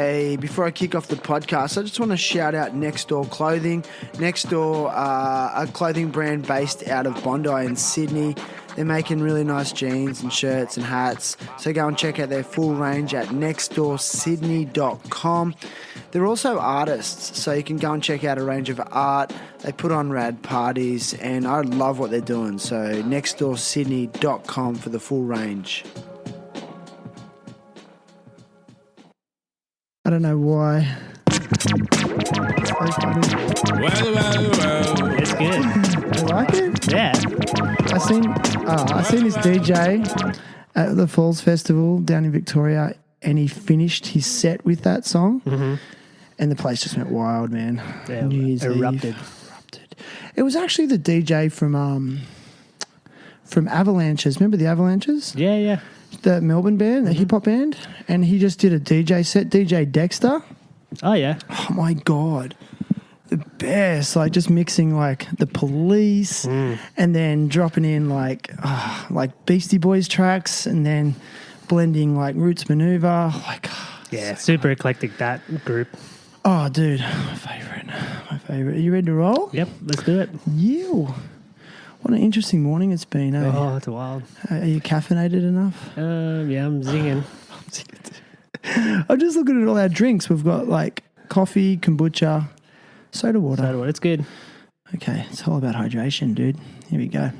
Hey, before I kick off the podcast, I just want to shout out Next Door Clothing. Next Door, a clothing brand based out of Bondi in Sydney. They're making really nice jeans and shirts and hats. So go and check out their full range at nextdoorsydney.com. They're also artists, so you can go and check out a range of art. They put on rad parties, and I love what they're doing. So nextdoorsydney.com for the full range. I don't know why. Well. It's good. You like it? Yeah. I seen this DJ at the Falls Festival down in Victoria, and he finished his set with that song, and the place just went wild, man. Yeah, New Year's erupted. Eve. It was actually the DJ from Avalanches. Remember the Avalanches? Yeah. The Melbourne band, the hip hop band, and he just did a DJ set. DJ Dexter. Oh yeah. Oh my God. The best, like just mixing like the Police and then dropping in like Beastie Boys tracks and then blending like Roots Maneuver. Yeah, super eclectic, that group. Oh, dude, my favorite. Are you ready to roll? Yep, let's do it. You. What an interesting morning it's been, eh? Oh, it's wild. Are you caffeinated enough? Yeah, I'm zinging. I'm just looking at all our drinks. We've got like coffee, kombucha, soda water. It's good. Okay, it's all about hydration, dude. Here we go.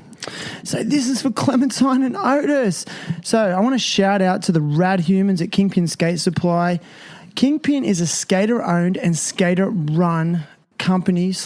So this is for Clementine and Otis. So I want to shout out to the rad humans at Kingpin Skate Supply. Kingpin is a skater-owned and skater-run company /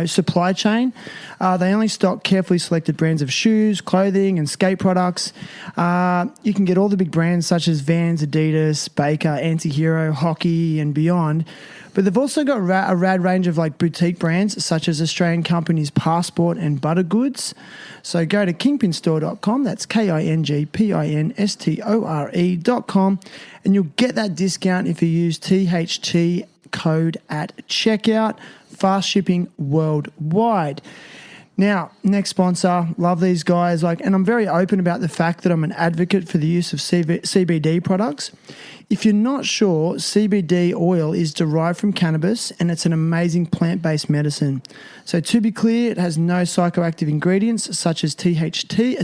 supply chain. They only stock carefully selected brands of shoes, clothing, and skate products. You can get all the big brands such as Vans, Adidas, Baker, Antihero, Hockey, and beyond. But they've also got a rad range of like boutique brands such as Australian companies Passport and Butter Goods. So go to kingpinstore.com, that's KINGPINSTORE.com, and you'll get that discount if you use THT code at checkout. Fast shipping worldwide. Now, next sponsor, love these guys. And I'm very open about the fact that I'm an advocate for the use of CBD products. If you're not sure, CBD oil is derived from cannabis and it's an amazing plant-based medicine. So to be clear, it has no psychoactive ingredients such as THC.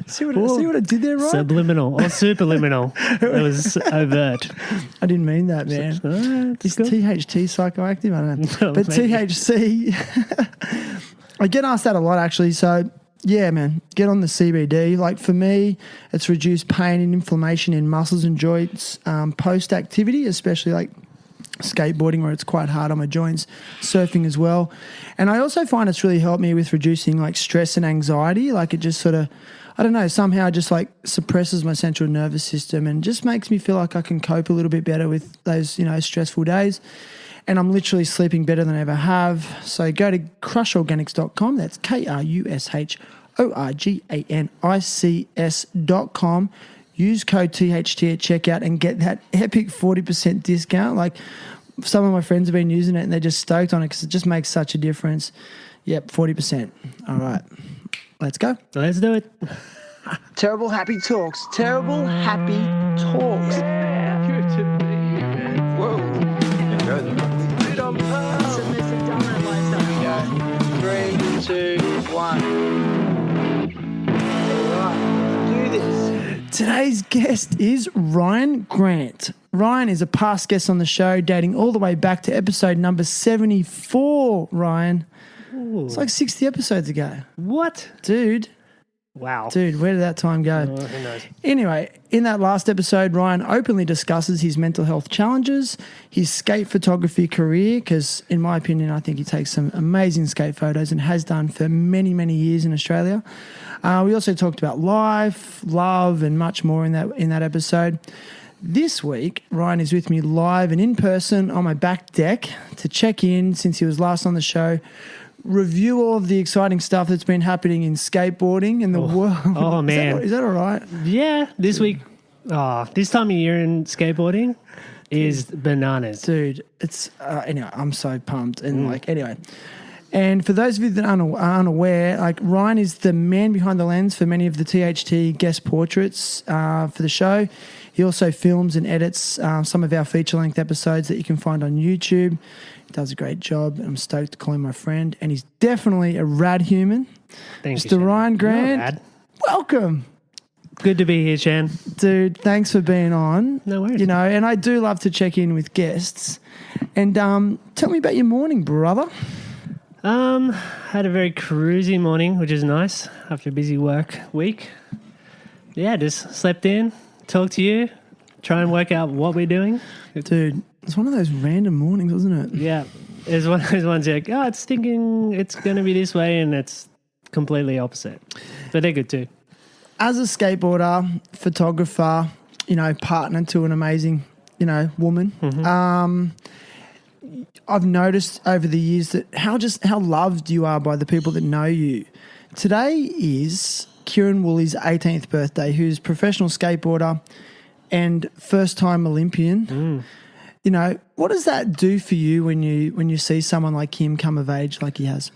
See what I did there, right? Subliminal or superliminal. It was overt. I didn't mean that, man. Is THC psychoactive? I don't know. But maybe. THC, I get asked that a lot actually. So yeah, man, get on the CBD. Like for me, it's reduced pain and inflammation in muscles and joints post-activity, especially like skateboarding where it's quite hard on my joints, surfing as well. And I also find it's really helped me with reducing like stress and anxiety. Like it just sort of, I don't know, somehow just like suppresses my central nervous system and just makes me feel like I can cope a little bit better with those, stressful days. And I'm literally sleeping better than I ever have. So go to crushorganics.com. That's KRUSHORGANICS.com. Use code THT at checkout and get that epic 40% discount. Like some of my friends have been using it and they're just stoked on it because it just makes such a difference. Yep, 40%. All right, let's go. Let's do it. Terrible happy talks. Terrible happy talks. Yeah. Good to meet you, man. Whoa. Enjoy them. 3, 2, 1. Alright, do this. Today's guest is Ryan Grant. Ryan is a past guest on the show, dating all the way back to episode number 74, Ryan. Ooh. It's like 60 episodes ago. What? Dude, Wow. where did that time go? Oh, who knows? Anyway, in that last episode, Ryan openly discusses his mental health challenges, his skate photography career, because in my opinion, I think he takes some amazing skate photos and has done for many, many years in Australia. We also talked about life, love, and much more in that episode. This week, Ryan is with me live and in person on my back deck to check in since he was last on the show, review all of the exciting stuff that's been happening in skateboarding in the world. Oh, man. Is that all right? Yeah, this week, this time of year in skateboarding is bananas. Dude, it's, anyway, I'm so pumped. And anyway, And for those of you that are unaware, like Ryan is the man behind the lens for many of the THT guest portraits for the show. He also films and edits some of our feature-length episodes that you can find on YouTube. He does a great job. I'm stoked to call him my friend. And he's definitely a rad human. Thank you, Mr. Shan. Ryan Grant, Rad. welcome. Good to be here, Shan. Dude, thanks for being on. No worries. You know, and I do love to check in with guests. And tell me about your morning, brother. Had a very cruisy morning, which is nice after a busy work week. Yeah, just slept in, talked to you, try and work out what we're doing. Dude, it's one of those random mornings, wasn't it? Yeah, it's one of those ones like, oh, it's thinking it's going to be this way, and it's completely opposite. But they're good too. As a skateboarder, photographer, you know, partner to an amazing, you know, woman, I've noticed over the years that how loved you are by the people that know you. Today is Kieran Woolley's 18th birthday, who's a professional skateboarder and first-time Olympian. You know, what does that do for you when you see someone like him come of age like he has?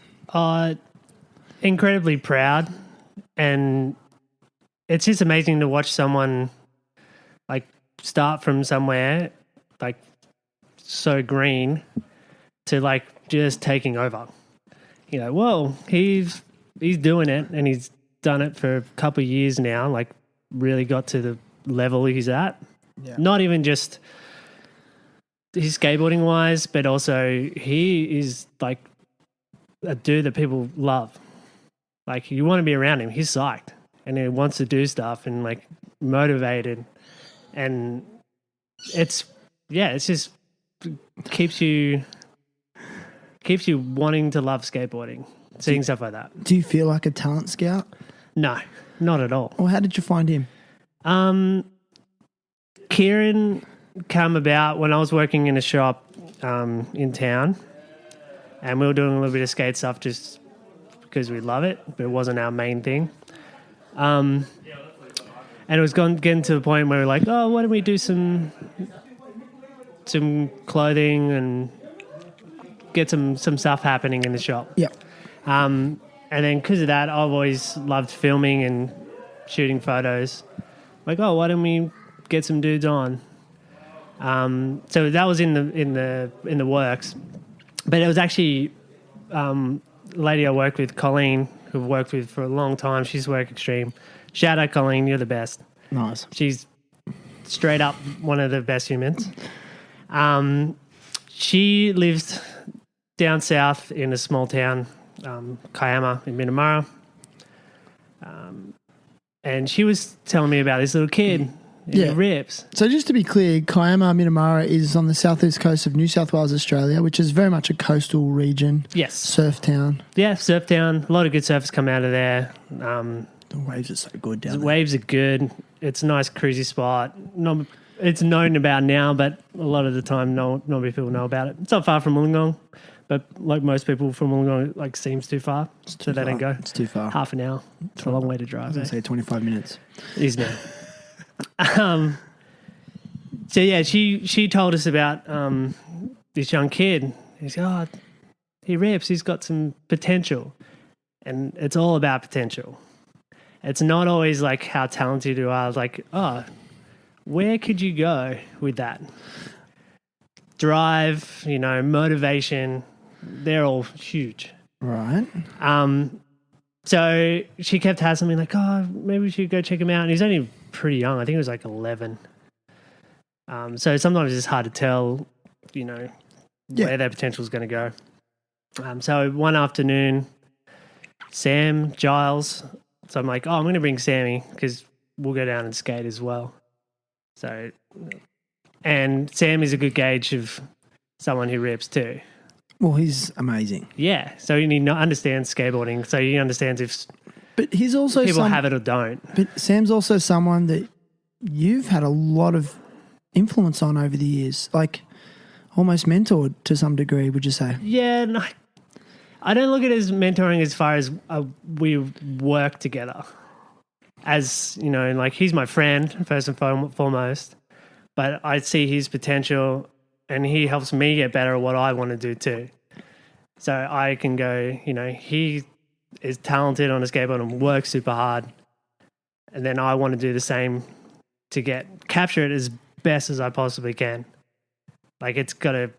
Incredibly proud, and it's just amazing to watch someone like start from somewhere like so green to like just taking over. You know, well, he's doing it, and he's done it for a couple of years now, like really got to the level he's at. Yeah. Not even just his skateboarding wise, but also he is like a dude that people love. Like you want to be around him. He's psyched and he wants to do stuff and like motivated, and it's just keeps you wanting to love skateboarding, seeing stuff like that. Do you feel like a talent scout? No, not at all. Well, how did you find him? Kieran came about when I was working in a shop in town, and we were doing a little bit of skate stuff just because we love it, but it wasn't our main thing. And it was getting to the point where we were like, oh, why don't we do some clothing and get some stuff happening in the shop. Yeah. And then because of that, I've always loved filming and shooting photos. Like, oh, why don't we get some dudes on? So that was in the works. But it was actually a lady I worked with, Colleen, who I've worked with for a long time. She's Work Extreme. Shout out, Colleen, you're the best. Nice. She's straight up one of the best humans. She lives down south in a small town, Kiama in Minamara. And she was telling me about this little kid in Rips. So just to be clear, Kiama, Minamara is on the southeast coast of New South Wales, Australia, which is very much a coastal region. Yes. Surf town. Yeah, surf town. A lot of good surfers come out of there. The waves are so good down there. The waves are good. It's a nice cruisy spot. It's known about now, but a lot of the time not many people know about it. It's not far from Wollongong, but like most people from Wollongong, it like seems too far, so they don't go. It's too far. Half an hour. It's a long way to drive. I was going to say 25 minutes. It is now. So yeah, she told us about this young kid. He's he rips. He's got some potential, and it's all about potential. It's not always like how talented you are. Like, where could you go with that? Drive, motivation, they're all huge. Right. So she kept hassling me like, maybe we should go check him out. And he's only pretty young. I think he was like 11. So sometimes it's hard to tell, where their potential is going to go. So one afternoon, Sam, Giles, so I'm like, I'm going to bring Sammy because we'll go down and skate as well. So, and Sam is a good gauge of someone who rips too. Well, he's amazing. Yeah. So he understands skateboarding. So he understands if but he's also people have it or don't. But Sam's also someone that you've had a lot of influence on over the years, like almost mentored to some degree, would you say? Yeah. No, I don't look at it as mentoring as far as we work together. As, like he's my friend, first and foremost, but I see his potential and he helps me get better at what I want to do too. So I can go, he is talented on a skateboard and works super hard. And then I want to do the same to capture it as best as I possibly can. Like it's got to,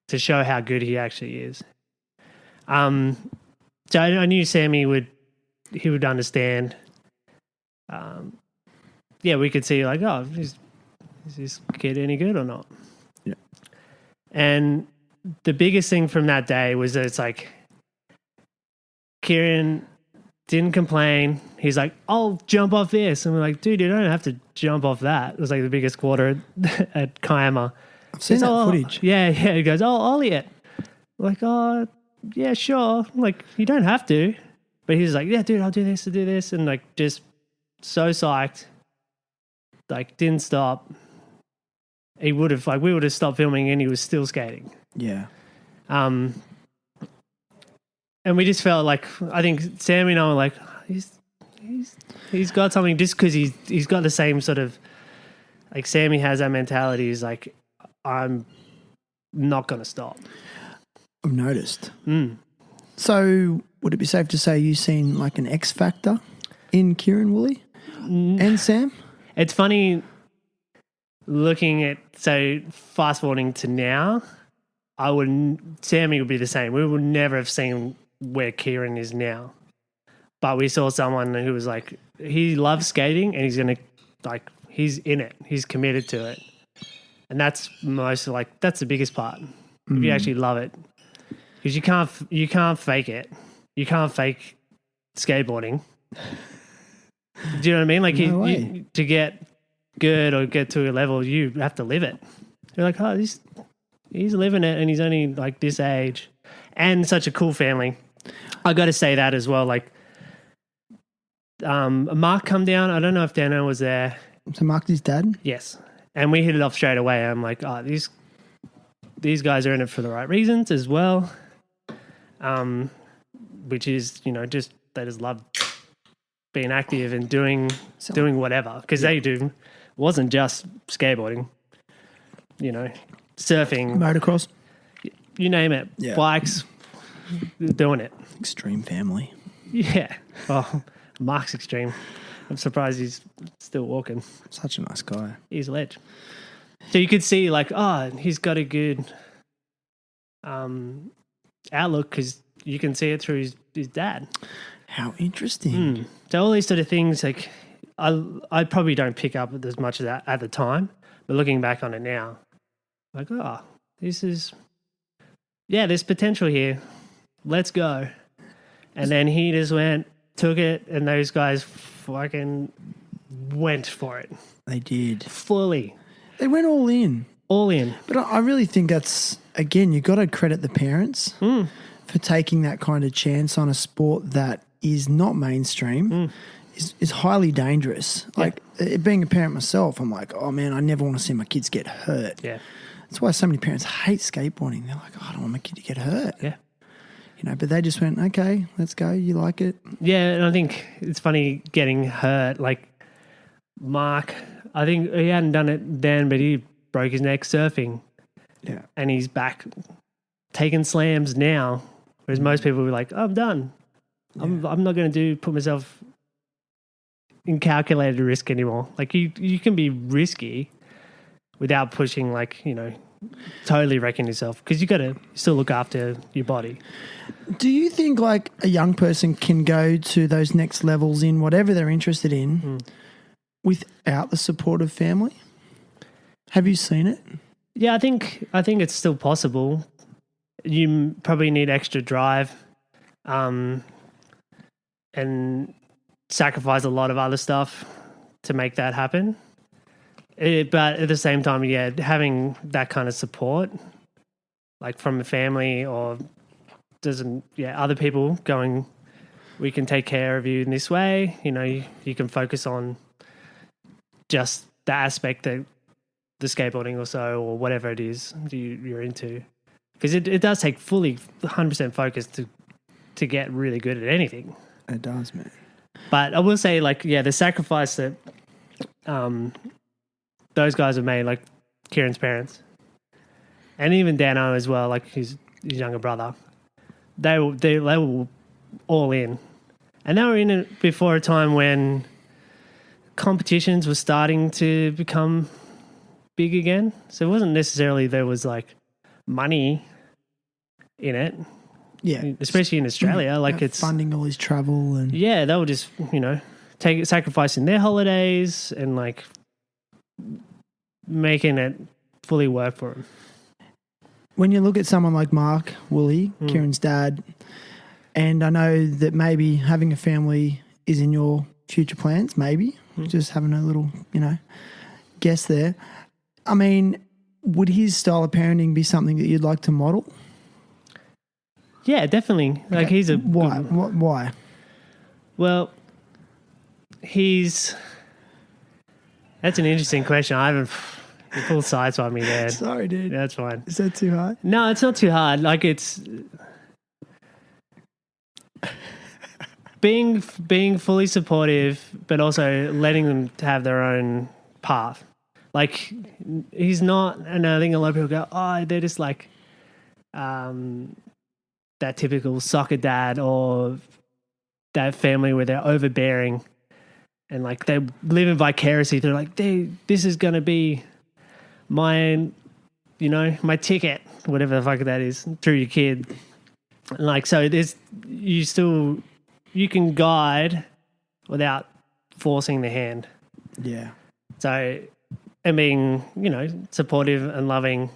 to show how good he actually is. So I knew Sammy would understand. We could see like, oh, is this kid any good or not? Yeah. And the biggest thing from that day was that it's like Kieran didn't complain. He's like, I'll jump off this. And we're like, dude, you don't have to jump off that. It was like the biggest quarter at Kiama. I've seen that footage. Yeah. He goes, oh, ollie it. We're like, oh, yeah, sure. Like, you don't have to. But he's like, yeah, dude, I'll do this. And like, just so psyched. Like, didn't stop. We would have stopped filming and he was still skating. Yeah. And we just felt like, I think Sammy and I were like, he's got something just because he's got the same sort of, like Sammy has that mentality. He's like, I'm not going to stop. I've noticed. So would it be safe to say you've seen like an X factor in Kieran Woolley and Sam? It's funny looking at, so fast forwarding to now, Sammy would be the same. We would never have seen where Kieran is now. But we saw someone who was like, he loves skating and he's going to, like, he's in it. He's committed to it. And that's that's the biggest part. If you actually love it. Because you can't fake it. You can't fake skateboarding. Do you know what I mean? Like to get good or get to a level, you have to live it. You're like, oh, he's living it and he's only like this age. And such a cool family. I got to say that as well. Like, Mark come down. I don't know if Dano was there. So Mark's his dad? Yes. And we hit it off straight away. I'm like, oh, these guys are in it for the right reasons as well. Which is, just they just love being active and doing whatever. Because they do. It wasn't just skateboarding. Surfing. Motocross. You name it. Yeah. Bikes. Doing it. Extreme family. Yeah. Oh, Mark's extreme. I'm surprised he's still walking. Such a nice guy. He's a ledge. So you could see like, oh, he's got a good outlook because you can see it through his dad. How interesting. So all these sort of things, like I probably don't pick up as much of that at the time, but looking back on it now, like, oh, there's potential here. Let's go. And then he just took it, and those guys fucking went for it. They did. Fully. They went all in. All in. But I really think that's, again, you've got to credit the parents for taking that kind of chance on a sport that is not mainstream, is highly dangerous. Yeah. Like, being a parent myself, I'm like, oh, man, I never want to see my kids get hurt. Yeah. That's why so many parents hate skateboarding. They're like, oh, I don't want my kid to get hurt. Yeah. But they just went, okay, let's go. You like it? Yeah, and I think it's funny getting hurt. Like, Mark, I think he hadn't done it then, but he broke his neck surfing. Yeah. And he's back taking slams now, whereas most people were like, oh, I'm done. Yeah. I'm not going to put myself in calculated risk anymore. Like, you can be risky without pushing, like, totally wrecking yourself, because you got to still look after your body. Do you think like a young person can go to those next levels in whatever they're interested in without the support of family? Have you seen it? Yeah, I think it's still possible. You probably need extra drive, and sacrifice a lot of other stuff to make that happen. But at the same time, yeah, having that kind of support, like from a family or other people going, we can take care of you in this way. You can focus on just the aspect that the skateboarding or whatever it is you're into. Because it does take fully 100% focus to get really good at anything. It does, man. But I will say, like, yeah, the sacrifice that those guys have made, like Kieran's parents, and even Dano as well. Like, he's his younger brother, they were all in. And they were in it before a time when competitions were starting to become big again. So it wasn't necessarily there was like money in it. Yeah. Especially in Australia. Like it's funding all his travel and yeah, they were just, sacrificing their holidays and like making it fully work for them. When you look at someone like Mark Woolley, Kieran's dad, and I know that maybe having a family is in your future plans, maybe. Just having a little, guess there. I mean, would his style of parenting be something that you'd like to model? Yeah, definitely. Like he's a why? Why? Well, that's an interesting question. I haven't you full sideswiped me there. Sorry, dude. That's fine. Is that too hard? No, it's not too hard. Like it's being fully supportive, but also letting them have their own path. Like he's not, and I think a lot of people go, oh, they're just like that typical soccer dad or that family where they're overbearing and like they're living vicariously. They're like, this is going to be my ticket, whatever the fuck that is, through your kid. And like, so you can guide without forcing the hand. Yeah. So, and being, supportive and loving,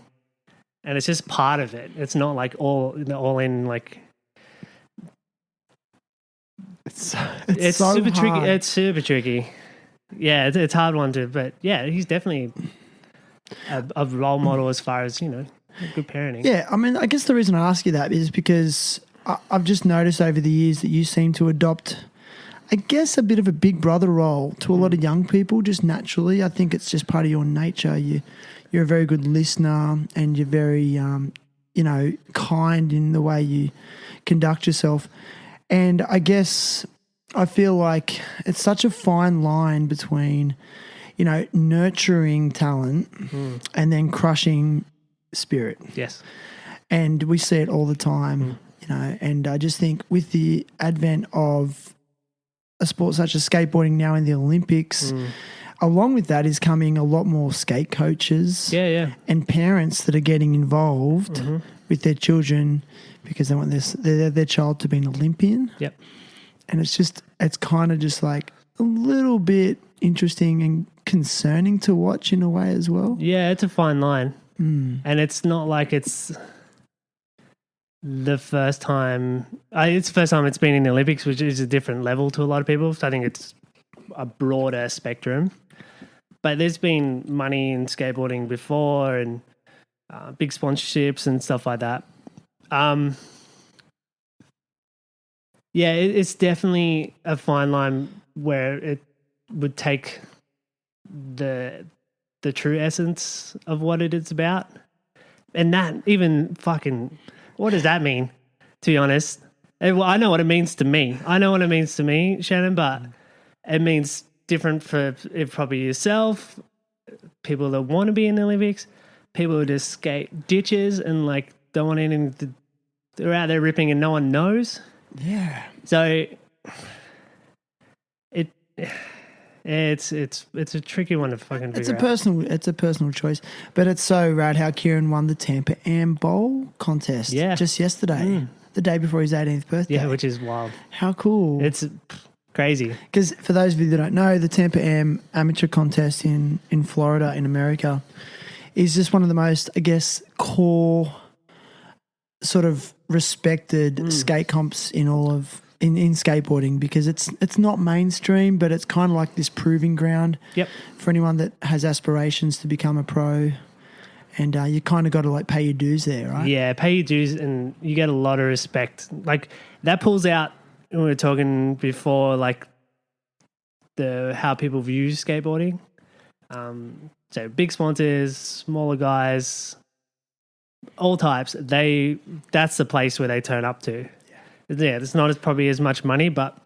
and it's just part of it. It's not like all in like. It's so super tricky. It's super tricky. Yeah, it's a hard one to, but yeah, he's definitely a role model as far as good parenting. Yeah, I mean, I guess the reason I ask you that is because I've just noticed over the years that you seem to adopt, I guess, a bit of a big brother role to a lot of young people just naturally. I think it's just part of your nature. You're a very good listener and you're very, kind in the way you conduct yourself. And I guess I feel like it's such a fine line between, nurturing talent and then crushing spirit. Yes. And we see it all the time, and I just think with the advent of a sport such as skateboarding now in the Olympics, along with that is coming a lot more skate coaches and parents that are getting involved with their children because they want their child to be an Olympian. Yep. And it's kind of just like a little bit interesting and concerning to watch in a way as well. Yeah, it's a fine line. And it's not like it's the first time. It's the first time it's been in the Olympics, which is a different level to a lot of people. So I think it's a broader spectrum. But there's been money in skateboarding before and big sponsorships and stuff like that. It's definitely a fine line where it would take the true essence of what it is about. And that even fucking, what does that mean, to be honest? Well, I know what it means to me. Shannon, but it means different for probably yourself, people that want to be in the Olympics, people who just skate ditches and like don't want anything to, they're out there ripping and no one knows. Yeah. So it's a tricky one to fucking figure out. It's a personal choice, but it's so rad how Kieran won the Tampa Am Bowl contest just yesterday, the day before his 18th birthday. Yeah, which is wild. How cool. It's crazy. Because for those of you that don't know, the Tampa Am amateur contest in Florida in America is just one of the most, I guess, core sort of respected skate comps in all of in skateboarding, because it's not mainstream, but it's kind of like this proving ground for anyone that has aspirations to become a pro. And you kind of got to like pay your dues there, right? Yeah, pay your dues and you get a lot of respect. Like that pulls out, we were talking before, like how people view skateboarding. So big sponsors, smaller guys, all types, that's the place where they turn up to. Yeah, it's not probably as much money, but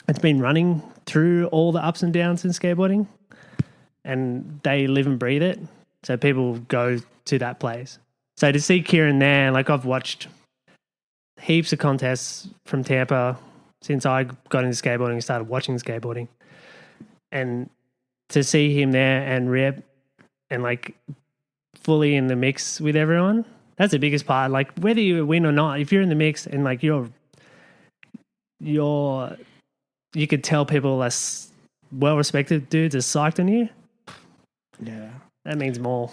it's been running through all the ups and downs in skateboarding, and they live and breathe it. So people go to that place. So to see Kieran there, like I've watched heaps of contests from Tampa since I got into skateboarding and started watching skateboarding. And to see him there and rip and like fully in the mix with everyone, that's the biggest part. Like whether you win or not, if you're in the mix and like you could tell people less well-respected dudes are psyched on you. Yeah. That means more.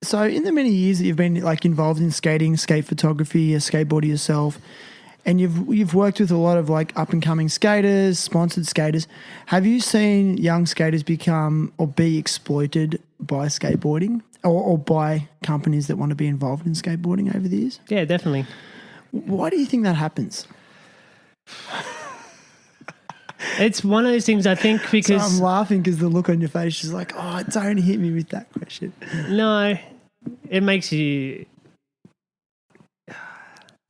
So in the many years that you've been like involved in skating, skate photography, a skateboarder yourself, and you've worked with a lot of like up and coming skaters, sponsored skaters, have you seen young skaters become or be exploited by skateboarding or by companies that want to be involved in skateboarding over the years? Yeah, definitely. Why do you think that happens? It's one of those things, I think, because... So I'm laughing because the look on your face is like, oh, don't hit me with that question. No, it makes you...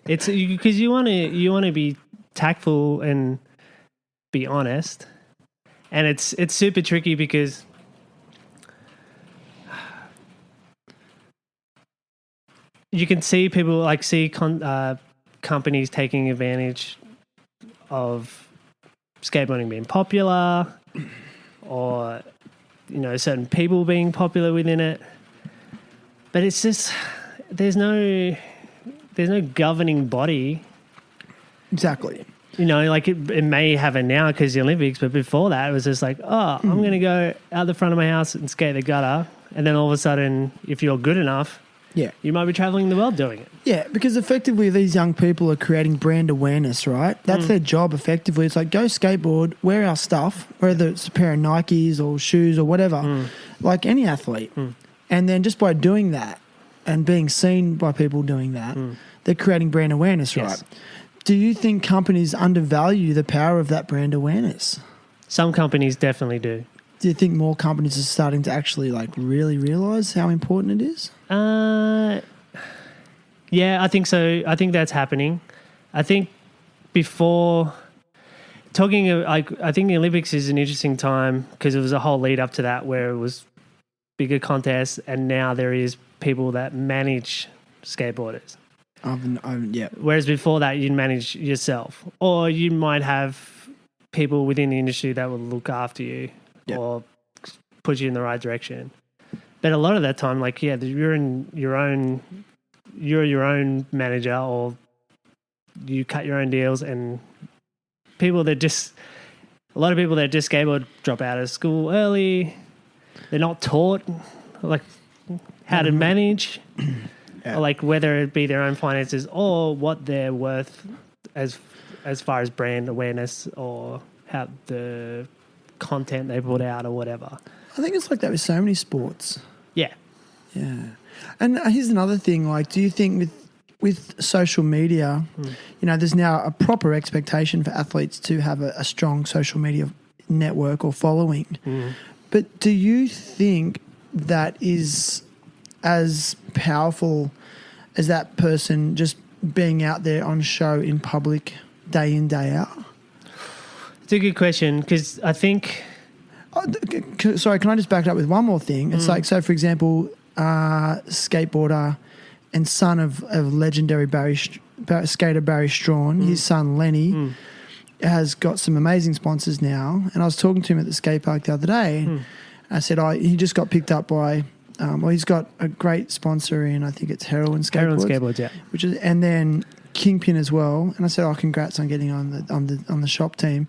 It's because you want to be tactful and be honest, and it's super tricky because you can see people like companies taking advantage of skateboarding being popular, or certain people being popular within it, but it's just there's no governing body. Exactly. Like it may have it now because the Olympics, but before that it was just like, I'm going to go out the front of my house and skate the gutter, and then all of a sudden, if you're good enough, you might be traveling the world doing it. Yeah, because effectively these young people are creating brand awareness, right? That's their job effectively. It's like, go skateboard, wear our stuff, whether it's a pair of Nikes or shoes or whatever, like any athlete. And then just by doing that and being seen by people doing that, they're creating brand awareness, right? Yes. Do you think companies undervalue the power of that brand awareness? Some companies definitely do. Do you think more companies are starting to actually like really realise how important it is? Yeah, I think so. I think that's happening. I think before talking, I think the Olympics is an interesting time because it was a whole lead up to that where it was bigger contests, and now there is people that manage skateboarders. Yeah. Whereas before that, you'd manage yourself, or you might have people within the industry that will look after you or push you in the right direction. But a lot of that time, like, you're your own manager, or you cut your own deals, and a lot of people that just skateboard drop out of school early. They're not taught like how to manage, or like whether it be their own finances or what they're worth as far as brand awareness or how the content they put out or whatever. I think it's like that with so many sports. Yeah. And here's another thing, like, do you think with social media, there's now a proper expectation for athletes to have a strong social media network or following. But do you think that is as powerful as that person just being out there on show in public day in, day out? It's a good question because I think... Sorry, can I just back it up with one more thing? It's like, so for example, skateboarder and son of legendary skater Barry Strawn, his son Lenny, has got some amazing sponsors now. And I was talking to him at the skate park the other day. And I said, he just got picked up by, he's got a great sponsor in, I think it's Heroin Skateboards. Heroin Skateboards, yeah. And then Kingpin as well. And I said, congrats on getting on the shop team.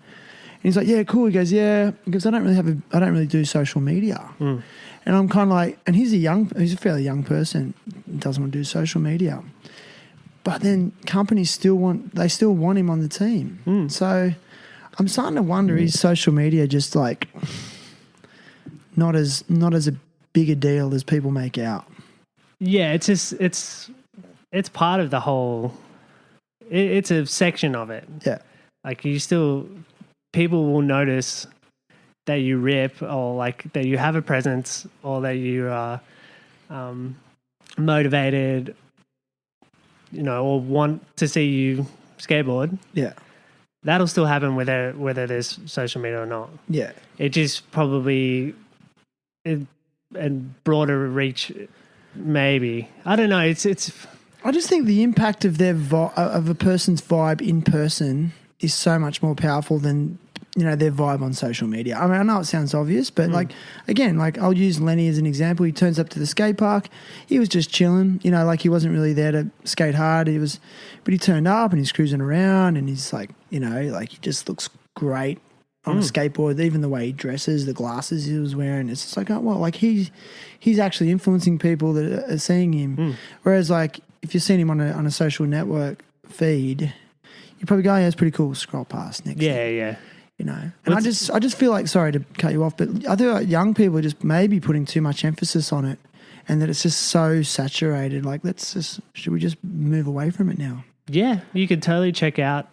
And he's like, yeah, cool. He goes, yeah, because I don't really do social media. And I'm kind of like, and he's a fairly young person, doesn't want to do social media. But then companies still want him on the team. So I'm starting to wonder, is social media just like not as a big a deal as people make out? Yeah, it's part of the whole. It's a section of it. Yeah, like people will notice that you rip, or like that you have a presence, or that you are motivated, or want to see you skateboard. Yeah. That'll still happen whether there's social media or not. Yeah. It just probably and broader reach, maybe. I don't know. It's I just think the impact of of a person's vibe in person is so much more powerful than, you know, their vibe on social media. I mean, I know it sounds obvious, but like, again, like I'll use Lenny as an example. He turns up to the skate park. He was just chilling, you know, like he wasn't really there to skate hard. But he turned up and he's cruising around and he's like, you know, like he just looks great on a skateboard. Even the way he dresses, the glasses he was wearing, it's just like, oh, well, like he's actually influencing people that are seeing him. Whereas like if you're seeing him on a social network feed, you probably go, yeah, it's pretty cool. Scroll past next. Yeah. You know, and I just feel like, sorry to cut you off, but I feel like young people are just maybe putting too much emphasis on it, and that it's just so saturated. Like, should we just move away from it now? Yeah, you could totally check out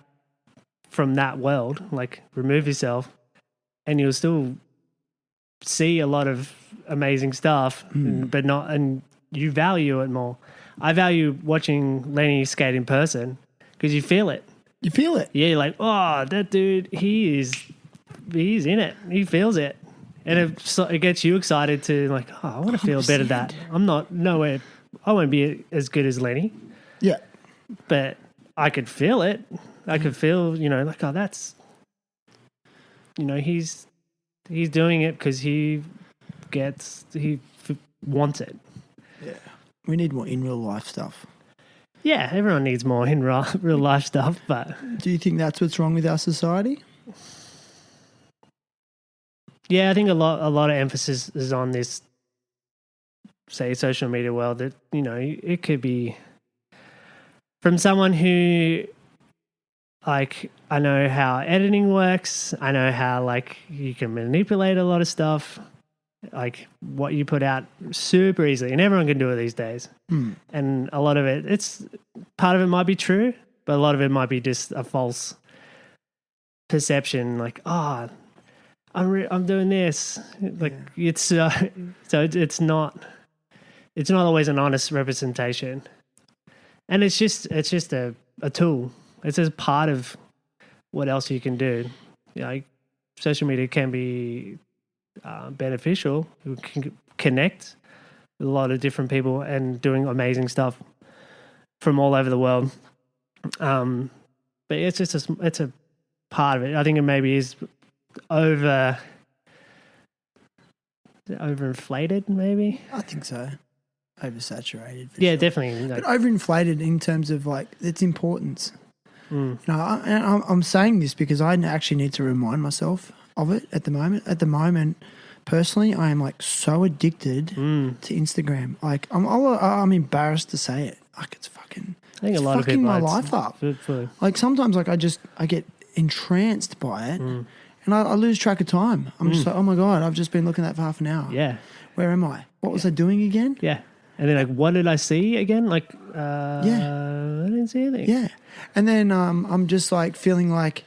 from that world, like remove yourself, and you'll still see a lot of amazing stuff, and you value it more. I value watching Lenny skate in person because you feel it. You feel it. Yeah, you're like, oh, that dude, he's in it. He feels it. And it gets you excited to like, oh, I want to feel a bit of that. I'm not nowhere. I won't be as good as Lenny. Yeah. But I could feel it. I could feel, you know, like, oh, that's, you know, he's doing it because he wants it. Yeah. We need more in real life stuff. Yeah, everyone needs more in real life stuff, but... Do you think that's what's wrong with our society? Yeah, I think a lot of emphasis is on this, say, social media world that, you know, it could be from someone who, like, I know how editing works. I know how, like, you can manipulate a lot of stuff, like what you put out super easily, and everyone can do it these days. And a lot of it, part of it might be true, but a lot of it might be just a false perception. Like, oh, I'm doing this. Like it's so it's not always an honest representation, and it's just a tool. It's just part of what else you can do. You know, like social media can be beneficial. You can connect with a lot of different people and doing amazing stuff from all over the world. But it's just it's a part of it. I think it maybe is overinflated, maybe. I think so. Oversaturated. Yeah, sure. definitely. But overinflated in terms of like its importance. You know, I'm saying this because I actually need to remind myself of it at the moment. At the moment, personally, I am like so addicted to Instagram. Like I'm embarrassed to say it. Like it's fucking. I think a lot of fucking people my life up. Like sometimes, like I get entranced by it, and I lose track of time. I'm just like, oh my god, I've just been looking at that for half an hour. Yeah. Where am I? What was I doing again? Yeah. And then like, what did I see again? Like, I didn't see anything. Yeah. And then I'm just like feeling like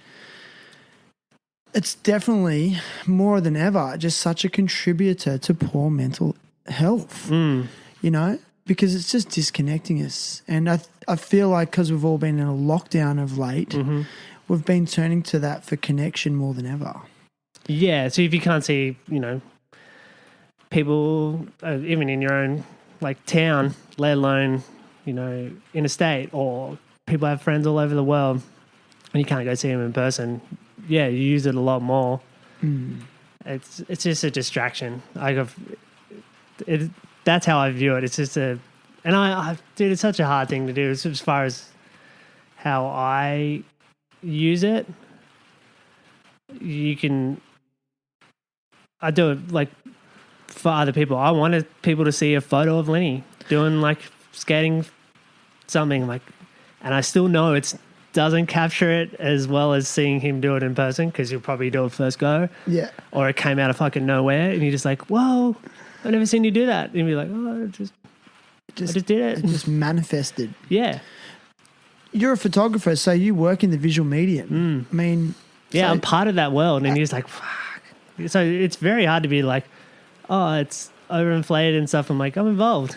it's definitely more than ever just such a contributor to poor mental health, you know, because it's just disconnecting us. And I feel like because we've all been in a lockdown of late, we've been turning to that for connection more than ever. Yeah. So if you can't see, you know, people, even in your own like town, let alone, you know, in a state, or people have friends all over the world and you can't go see them in person. Yeah, you use it a lot more. It's just a distraction. That's how I view it. It's just dude, it's such a hard thing to do as far as how I use it. I do it like for other people. I wanted people to see a photo of Lenny doing like skating something like, and I still know it doesn't capture it as well as seeing him do it in person because you'll probably do it first go. Yeah. Or it came out of fucking nowhere and you're just like, whoa, I've never seen you do that. And you'd be like, oh, I just did it. It just manifested. Yeah. You're a photographer, so you work in the visual medium. I mean... Yeah, I'm part of that world and you're just like, fuck. So it's very hard to be like, oh, it's overinflated and stuff. I'm like, I'm involved.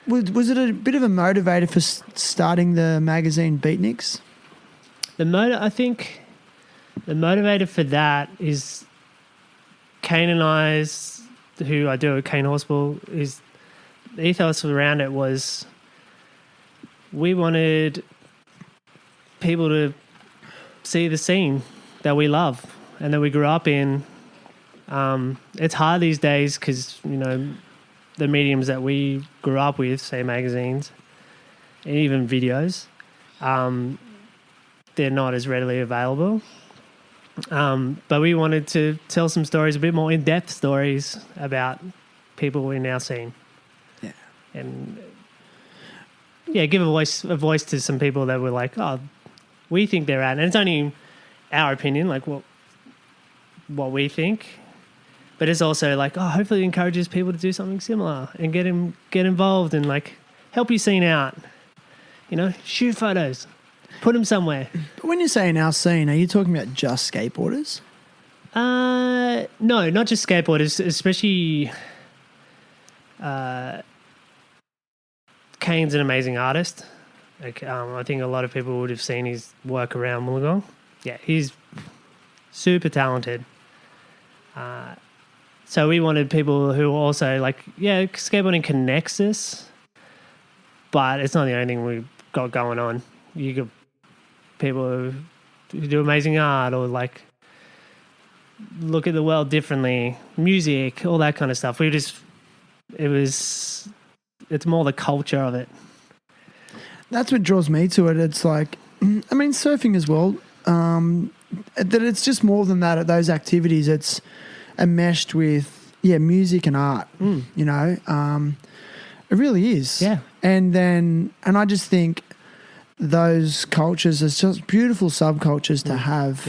Was it a bit of a motivator for starting the magazine Beatniks? I think the motivator for that is Kane and I's, who I do at Kane Horseball, is the ethos around it was we wanted people to see the scene that we love and that we grew up in. It's hard these days because, you know, the mediums that we grew up with, say magazines and even videos, they're not as readily available. But we wanted to tell some stories, a bit more in-depth stories about people in our scene. Yeah. And yeah, give a voice to some people that were like, oh, we think they're at, and it's only our opinion, like what we think, but it's also like, oh, hopefully it encourages people to do something similar and get involved and like help your scene out. You know, shoot photos, put them somewhere. But when you say in our scene, are you talking about just skateboarders? No, not just skateboarders, especially. Kane's an amazing artist. Like, I think a lot of people would have seen his work around Wollongong. Yeah, he's super talented. So we wanted people who also like, yeah, skateboarding connects us, but it's not the only thing we've got going on. You got people who do amazing art or like look at the world differently, music, all that kind of stuff. It's more the culture of it. That's what draws me to it. It's like, I mean, surfing as well, that it's just more than that at those activities. It's enmeshed with, music and art, you know. It really is. Yeah. And I just think those cultures are just beautiful subcultures to have,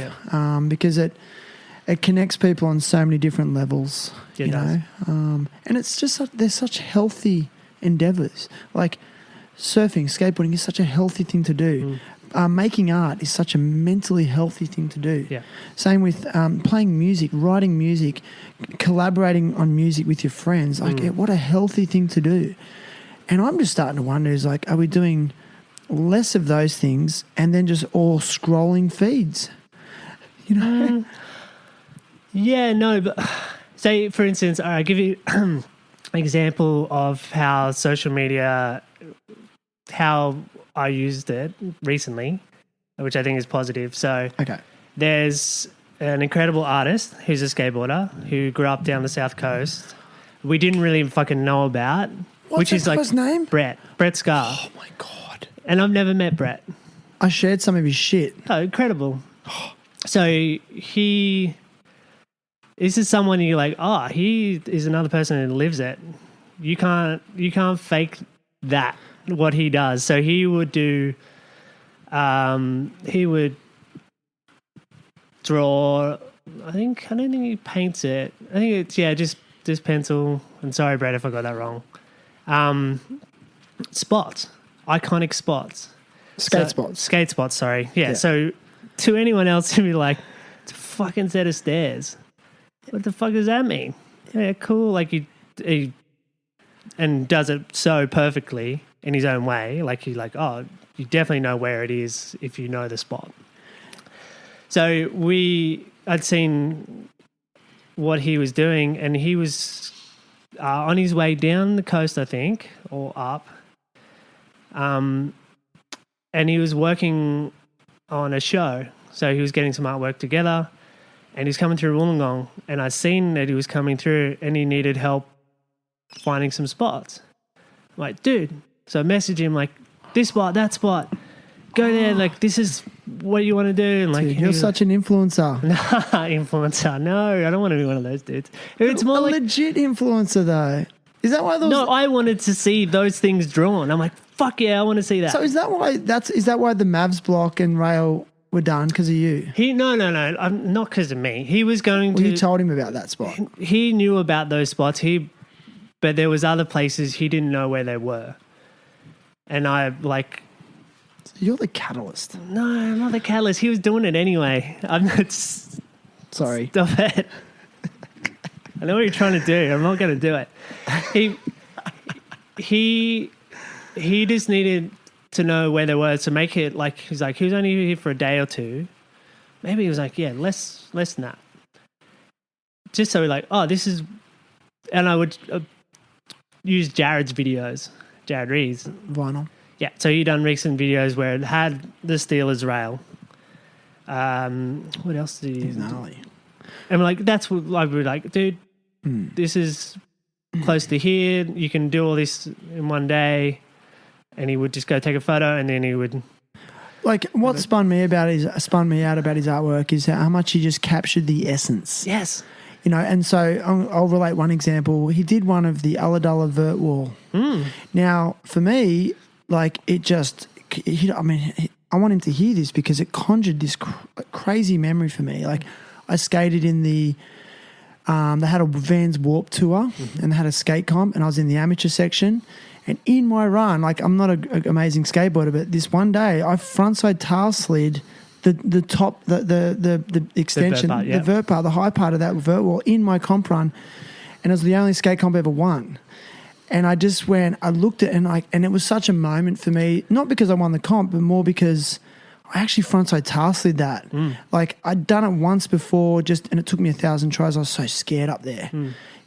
because it connects people on so many different levels, you know. And it's just they're such healthy endeavors. Like surfing, skateboarding is such a healthy thing to do. Making art is such a mentally healthy thing to do. Yeah. Same with playing music, writing music, collaborating on music with your friends. Like, what a healthy thing to do. And I'm just starting to wonder, is like, are we doing less of those things and then just all scrolling feeds? You know? Yeah, no, but say, for instance, I'll give you an example of how social media, how I used it recently, which I think is positive. So there's an incredible artist who's a skateboarder who grew up down the South Coast. We didn't really fucking know about. What's which is like his name? Brett Scar. Oh, my God. And I've never met Brett. I shared some of his shit. Oh, incredible. So this is someone you're like, oh, he is another person who lives it. You can't fake that, what he does. So he would do, he would draw, I don't think he paints it. I think it's, just pencil. And sorry, Brett, if I got that wrong. Spots, iconic spots. Skate spots, sorry. Yeah, so to anyone else who'd be like, it's a fucking set of stairs. What the fuck does that mean? Yeah, cool. Like he and does it so perfectly in his own way. Like he's like, oh, you definitely know where it is if you know the spot. So I'd seen what he was doing, and he was on his way down the coast, I think, or up. And he was working on a show. So he was getting some artwork together. And he's coming through Wollongong, and I seen that he was coming through and he needed help finding some spots. I'm like, dude. So I messaged him like, this spot, that spot. Go there, like, this is what you want to do. And like, dude, you're such an influencer. Nah, influencer. No, I don't want to be one of those dudes. It's more like legit influencer though. Is that why those? No, I wanted to see those things drawn. I'm like, fuck yeah, I want to see that. So is that why the Mavs block and rail were done because of you? No, not because of me. He was going to. You told him about that spot. He knew about those spots. But there was other places he didn't know where they were, and I like. So you're the catalyst. No, I'm not the catalyst. He was doing it anyway. I'm not. Sorry. Stop it. I know what you're trying to do. I'm not going to do it. He just needed to know where they were to make it like he was only here for a day or two. Maybe he was like, yeah, less than that. Just so we're like, oh, this is, and I would use Jared's videos, Jared Rees. Vinyl. Yeah, so you done recent videos where it had the Steelers rail. What else did you do? Gnarly. And like that's what I would like, dude. This is close to here. You can do all this in one day. And he would just go take a photo, and then he would. Like what spun me out about his artwork is how much he just captured the essence. Yes. You know, and so I'll relate one example. He did one of the Ulladulla vert wall. Now, for me, like it just, I want him to hear this because it conjured this crazy memory for me. Like I skated in the, they had a Vans Warp Tour and they had a skate comp, and I was in the amateur section. And in my run, like I'm not an amazing skateboarder, but this one day I frontside tail slid the top, the extension, the vert part, the high part of that vert wall in my comp run, and it was the only skate comp I ever won. And I just I looked at it and it was such a moment for me, not because I won the comp, but more because I actually frontside tail slid that. Like I'd done it once before, and it took me 1,000 tries. I was so scared up there.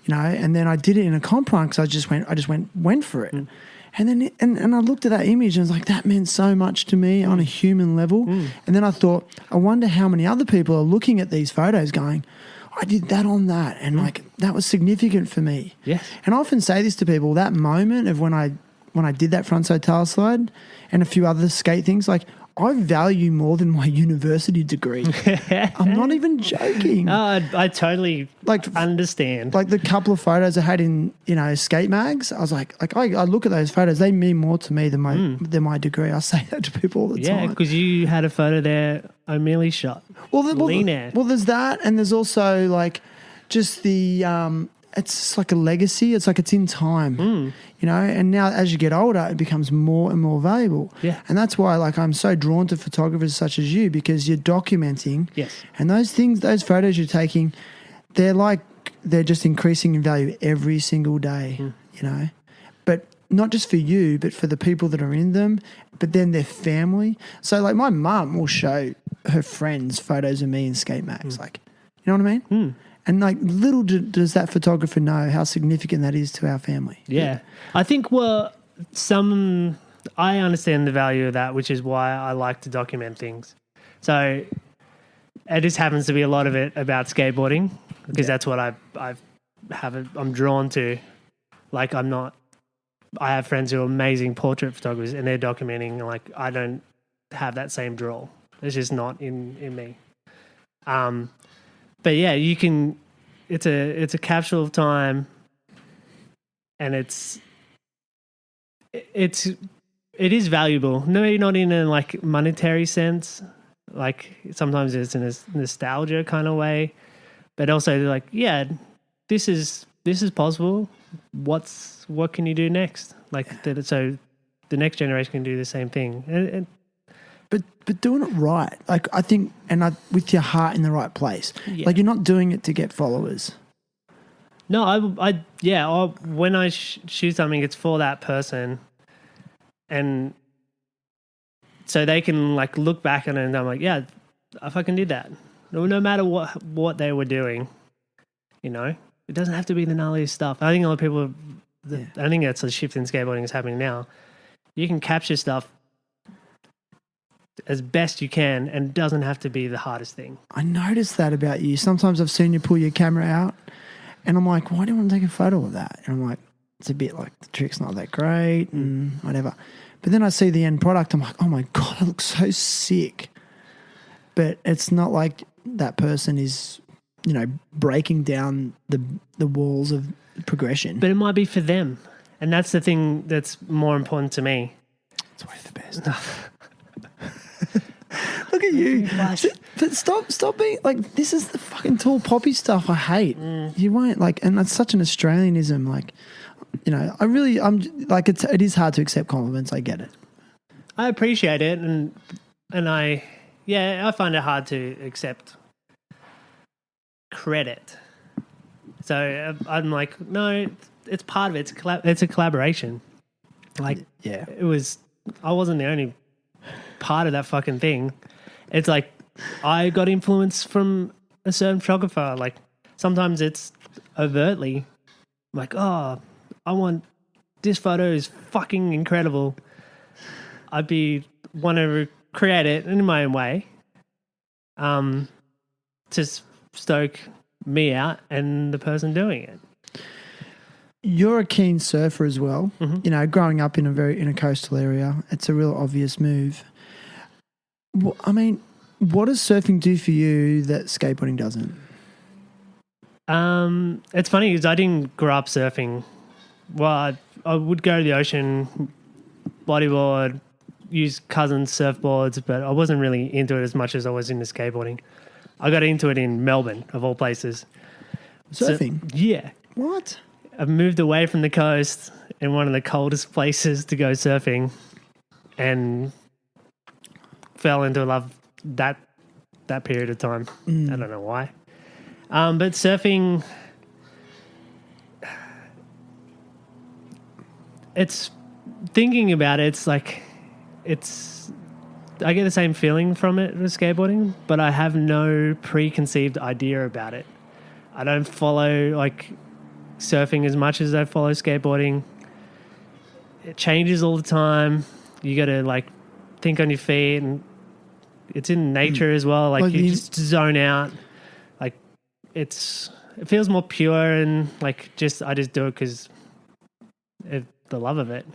You know, and then I did it in a comp run because I just went for it. And then and I looked at that image and I was like, that meant so much to me on a human level. And then I thought, I wonder how many other people are looking at these photos going, I did that on that. And like, that was significant for me. Yes. And I often say this to people, that moment of when I did that frontside tail slide and a few other skate things, like I value more than my university degree. I'm not even joking. I totally understand. Like the couple of photos I had in, skate mags, I was like I look at those photos, they mean more to me than my degree. I say that to people all the time. Yeah, because you had a photo there, O'Mealy shot. Lean air. Well, there's that, and there's also like just the it's like a legacy. It's like it's in time, and now as you get older, it becomes more and more valuable. Yeah. And that's why I'm so drawn to photographers such as you, because you're documenting. Yes. And those photos you're taking, they're just increasing in value every single day, But not just for you, but for the people that are in them, but then their family. So like my mum will show her friends photos of me in skate mags, you know what I mean? And like little does that photographer know how significant that is to our family. Yeah. I think I understand the value of that, which is why I like to document things. So it just happens to be a lot of it about skateboarding because that's what I'm drawn to. Like I have friends who are amazing portrait photographers and they're documenting, like I don't have that same draw. It's just not in me. But yeah, you can. It's a capsule of time, and it is valuable. No, maybe not in a like monetary sense. Like sometimes it's in a nostalgia kind of way, but also like, yeah, this is possible. What can you do next? Like so, the next generation can do the same thing. But doing it right, like I think, with your heart in the right place. Yeah. Like you're not doing it to get followers. No, when I shoot something, it's for that person, and so they can like look back on it, and I'm like, yeah, I fucking did that. No matter what they were doing, it doesn't have to be the gnarliest stuff. I think a lot of people, I think that's a shift in skateboarding is happening now. You can capture stuff as best you can, and it doesn't have to be the hardest thing. I noticed that about you. Sometimes I've seen you pull your camera out and I'm like, why do you want to take a photo of that? And I'm like, it's a bit like the trick's not that great and whatever. But then I see the end product, I'm like, oh my God, it looks so sick. But it's not like that person is, breaking down the walls of progression. But it might be for them. And that's the thing that's more important to me. It's way the best. Look at you. But stop being like, this is the fucking tall poppy stuff I hate. You won't and that's such an Australianism. Like, I'm like, it is hard to accept compliments. I get it. I appreciate it. And I find it hard to accept credit. So I'm like, no, it's part of it. It's a collaboration. Like, yeah, I wasn't the only part of that fucking thing. It's like I got influence from a certain photographer. Like sometimes it's overtly like, oh, I want this photo is fucking incredible. I'd be want to create it in my own way, to stoke me out and the person doing it. You're a keen surfer as well. Mm-hmm. You know, growing up in a coastal area, it's a real obvious move. I mean, what does surfing do for you that skateboarding doesn't? It's funny because I didn't grow up surfing. Well, I would go to the ocean, bodyboard, use cousins' surfboards, but I wasn't really into it as much as I was into skateboarding. I got into it in Melbourne, of all places. Surfing? Yeah. What? I've moved away from the coast in one of the coldest places to go surfing and fell into love that period of time. I don't know why. But surfing, it's thinking about it, it's like I get the same feeling from it with skateboarding, but I have no preconceived idea about it. I don't follow like surfing as much as I follow skateboarding. It changes all the time. You got to like think on your feet, and it's in nature as well. Like you just zone out. Like it feels more pure, and like I just do it because the love of it.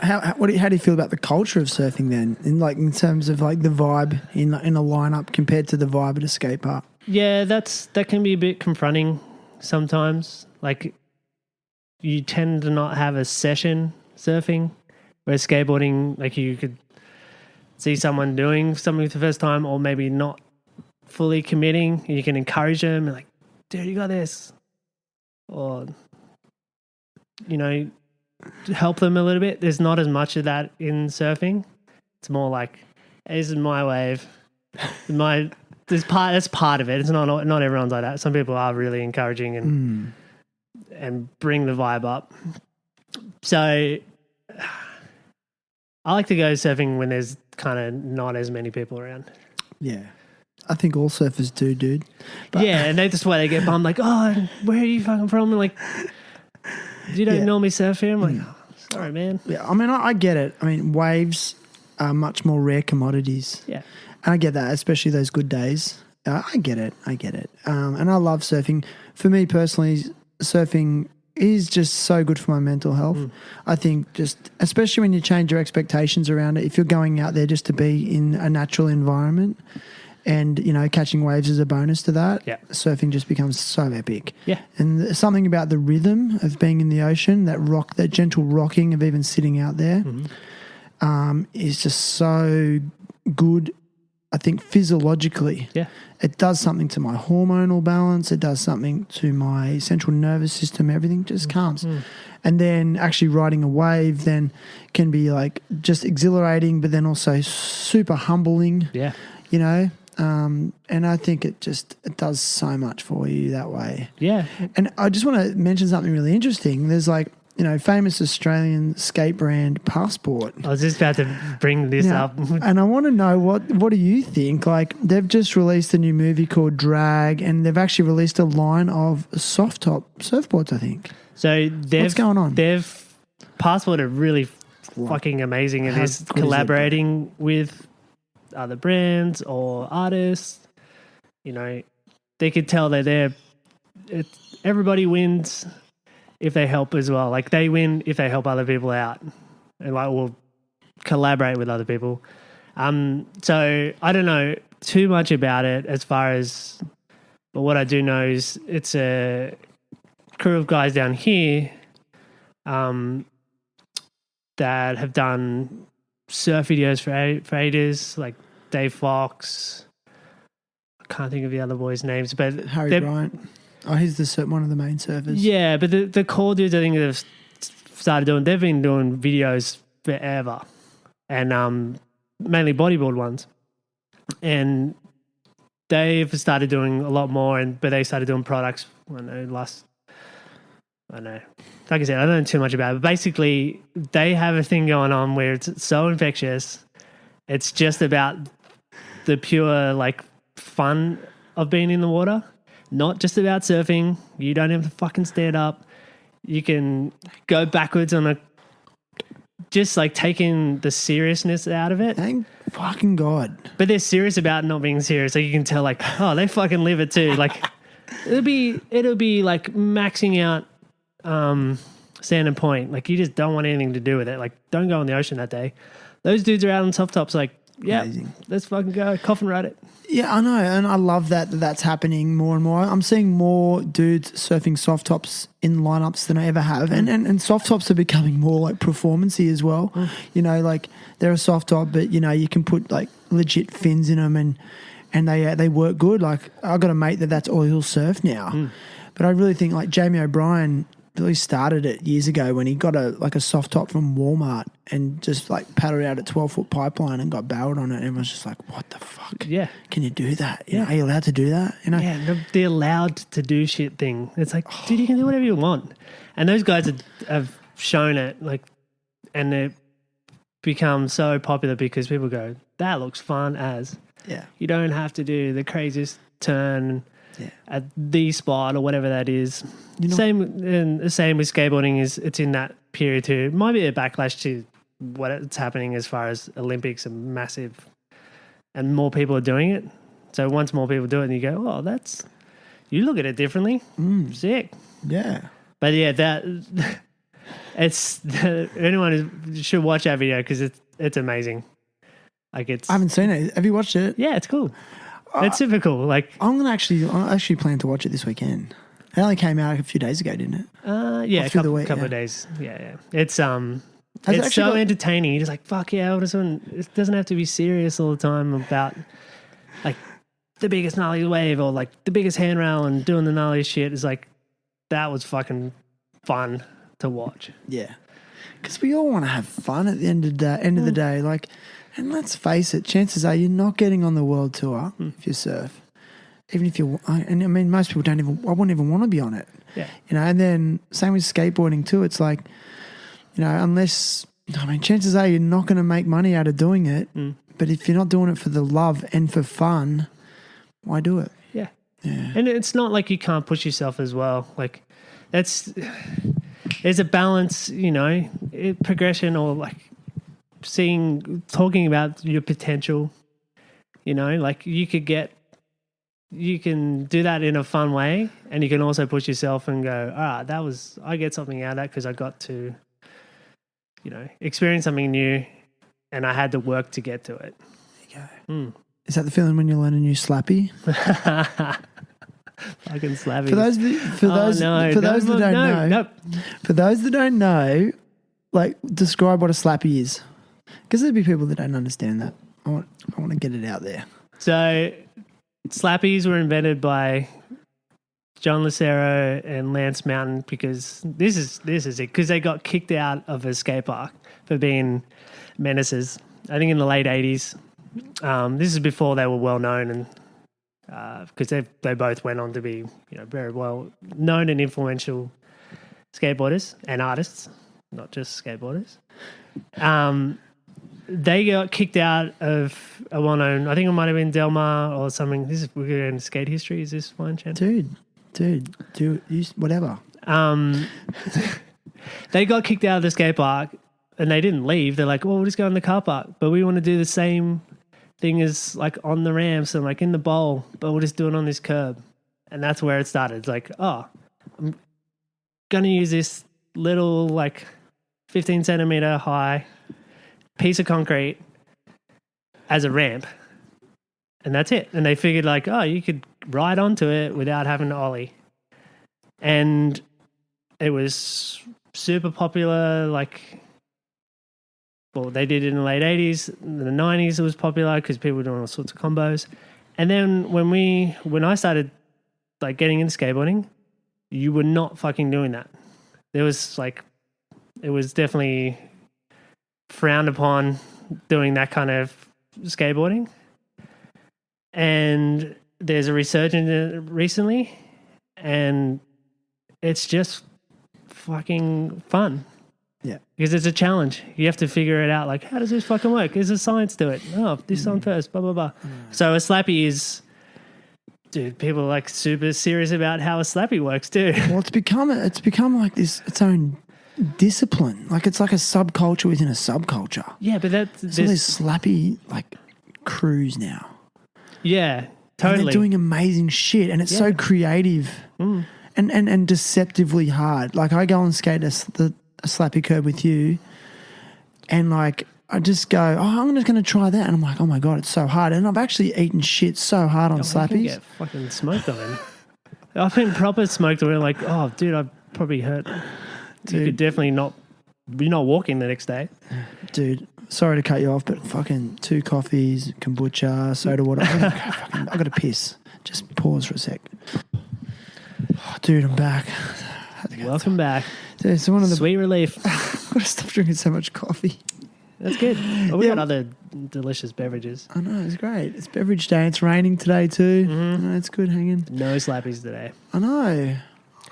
How do you feel about the culture of surfing then? In terms of like the vibe in a lineup compared to the vibe at a skate park? Yeah, that can be a bit confronting sometimes. Like you tend to not have a session surfing, whereas skateboarding, like you could see someone doing something for the first time or maybe not fully committing, and you can encourage them and like, dude, you got this. Or, you know, help them a little bit. There's not as much of that in surfing. It's more like, hey, this is my wave. That's part of it. It's not everyone's like that. Some people are really encouraging and bring the vibe up. So I like to go surfing when there's kind of not as many people around. Yeah. I think all surfers do, dude. But yeah, and that's why they get bummed, like, oh, where are you fucking from? And like, you don't normally surf here? I'm like, oh, sorry, man. Yeah, I mean, I get it. I mean, waves are much more rare commodities. Yeah. And I get that, especially those good days. I get it. And I love surfing. For me personally, surfing is just so good for my mental health. I think just, especially when you change your expectations around it, if you're going out there just to be in a natural environment and, you know, catching waves is a bonus to that, surfing just becomes so epic. Yeah. And there's something about the rhythm of being in the ocean, that gentle rocking of even sitting out there is just so good, I think, physiologically. Yeah. It does something to my hormonal balance. It does something to my central nervous system. Everything just calms. And then actually riding a wave then can be like just exhilarating, but then also super humbling. Yeah. You know? And I think it does so much for you that way. Yeah. And I just want to mention something really interesting. There's like, you know, famous Australian skate brand Passport. I was just about to bring this up. And I want to know, what do you think? Like, they've just released a new movie called Drag, and they've actually released a line of soft top surfboards, I think. So what's going on? Passport are really fucking amazing at this, collaborating with other brands or artists. You know, they could tell that everybody wins if they help as well. Like, they win if they help other people out and like will collaborate with other people. So I don't know too much about it as far as, but what I do know is it's a crew of guys down here that have done surf videos for ages, like Dave Fox. I can't think of the other boys' names, but Harry Bryant. Oh, he's one of the main surfers. Yeah, but the core dudes, I think, they've been doing videos forever, and mainly bodyboard ones. And they've started doing a lot more, but they started doing products. I know. Like I said, I don't know too much about it. But basically, they have a thing going on where it's so infectious. It's just about the pure like fun of being in the water. Not just about surfing. You don't have to fucking stand up. You can go backwards on a just like taking the seriousness out of it. Thank fucking God. But they're serious about not being serious. Like you can tell, like, oh, they fucking live it too. Like it'll be like maxing out Sand and Point. Like you just don't want anything to do with it. Like don't go in the ocean that day. Those dudes are out on soft tops. Like, yeah, let's fucking go. Coffin ride it. Yeah, I know, and I love that's happening more and more. I'm seeing more dudes surfing soft tops in lineups than I ever have, and soft tops are becoming more like performancey as well. You know, like they're a soft top, but you know you can put like legit fins in them, and they work good. Like I got a mate that's all he'll surf now, but I really think like Jamie O'Brien really started it years ago when he got a soft top from Walmart and just like paddled out a 12-foot pipeline and got barreled on it, and everyone's just like, what the fuck? Yeah. Can you do that? You know, are you allowed to do that? You know? Yeah, the allowed to do shit thing. It's like, dude, you can do whatever you want. And those guys have shown it, like, and it become so popular because people go, that looks fun as. Yeah. You don't have to do the craziest turn at the spot or whatever that is. You know, same with skateboarding. It's in that period too. It might be a backlash to what's happening as far as Olympics are massive and more people are doing it. So once more people do it, and you go, oh, you look at it differently. Sick. Yeah. But yeah, anyone should watch that video because it's amazing. Like I haven't seen it. Have you watched it? Yeah, it's cool. It's super cool. Like I actually plan to watch it this weekend. It only came out a few days ago, didn't it? Yeah, a couple of days. Yeah. It's so entertaining. You're just like, fuck yeah, it doesn't have to be serious all the time about like the biggest gnarly wave or like the biggest handrail and doing the gnarly shit. It's like that was fucking fun to watch. Yeah. Because we all want to have fun at the end of the day. Like, and let's face it, chances are you're not getting on the world tour if you surf. Even if you, and I mean, most people I wouldn't even want to be on it. Yeah. You know, and then same with skateboarding too. It's like, you know, chances are you're not going to make money out of doing it. But if you're not doing it for the love and for fun, why do it? Yeah. And it's not like you can't push yourself as well. Like there's a balance, you know, progression or like talking about your potential, you know, like you can do that in a fun way, and you can also push yourself and go, I get something out of that because I got to, you know, experience something new and I had to work to get to it. There you go. Is that the feeling when you learn a new slappy? Fucking slappy. For those that don't know, like describe what a slappy is. Because there'd be people that don't understand that. I want to get it out there. So, slappies were invented by John Lucero and Lance Mountain because this is it. Because they got kicked out of a skate park for being menaces. I think in the late 80s. This is before they were well known, and because they both went on to be, you know, very well known and influential skateboarders and artists, not just skateboarders. They got kicked out of a well-known, I think it might have been Del Mar or something. We're going to skate history. Is this fine, Chan? Dude, do whatever. They got kicked out of the skate park and they didn't leave. They're like, well, we'll just go in the car park. But we want to do the same thing as like on the ramps and like in the bowl, but we'll just do it on this curb. And that's where it started. It's like, I'm going to use this little like 15 centimeter high piece of concrete as a ramp, and that's it. And they figured like, you could ride onto it without having to ollie, and it was super popular. Like, well, they did it in the late 80s. In the 90s it was popular because people were doing all sorts of combos. And then when I started like getting into skateboarding, you were not fucking doing that. There was like, it was definitely frowned upon doing that kind of skateboarding. And there's a resurgence recently, and it's just fucking fun. Yeah. Because it's a challenge. You have to figure it out. Like, how does this fucking work? Is there science to it? This on first, blah, blah, blah. So a slappy is, dude, people are like super serious about how a slappy works too. Well, it's become like this, its own discipline. Like it's like a subculture within a subculture. Yeah, but that's So there's slappy like crews now. yeah, And totally. they're doing amazing shit, and it's so creative and deceptively hard. Like I go and skate a slappy curb with you, and like I just go, I'm just going to try that, and I'm like, oh my god, it's so hard. And I've actually eaten shit so hard on I can slappies. get fucking smoked on it. I've been proper smoked on it. Like, oh, dude, I've probably hurt. You could definitely not. You're not walking the next day, Dude. Sorry to cut you off, but fucking 2 coffees, kombucha, soda water. I got to piss. Just pause for a sec. Oh, dude, I'm back. welcome back. Dude, it's one of the. Sweet relief. I've got to stop drinking so much coffee. That's good. Oh, we got other delicious beverages. I know, it's great. It's beverage day. It's raining today too. I know, it's good hanging. No slappies today. I know.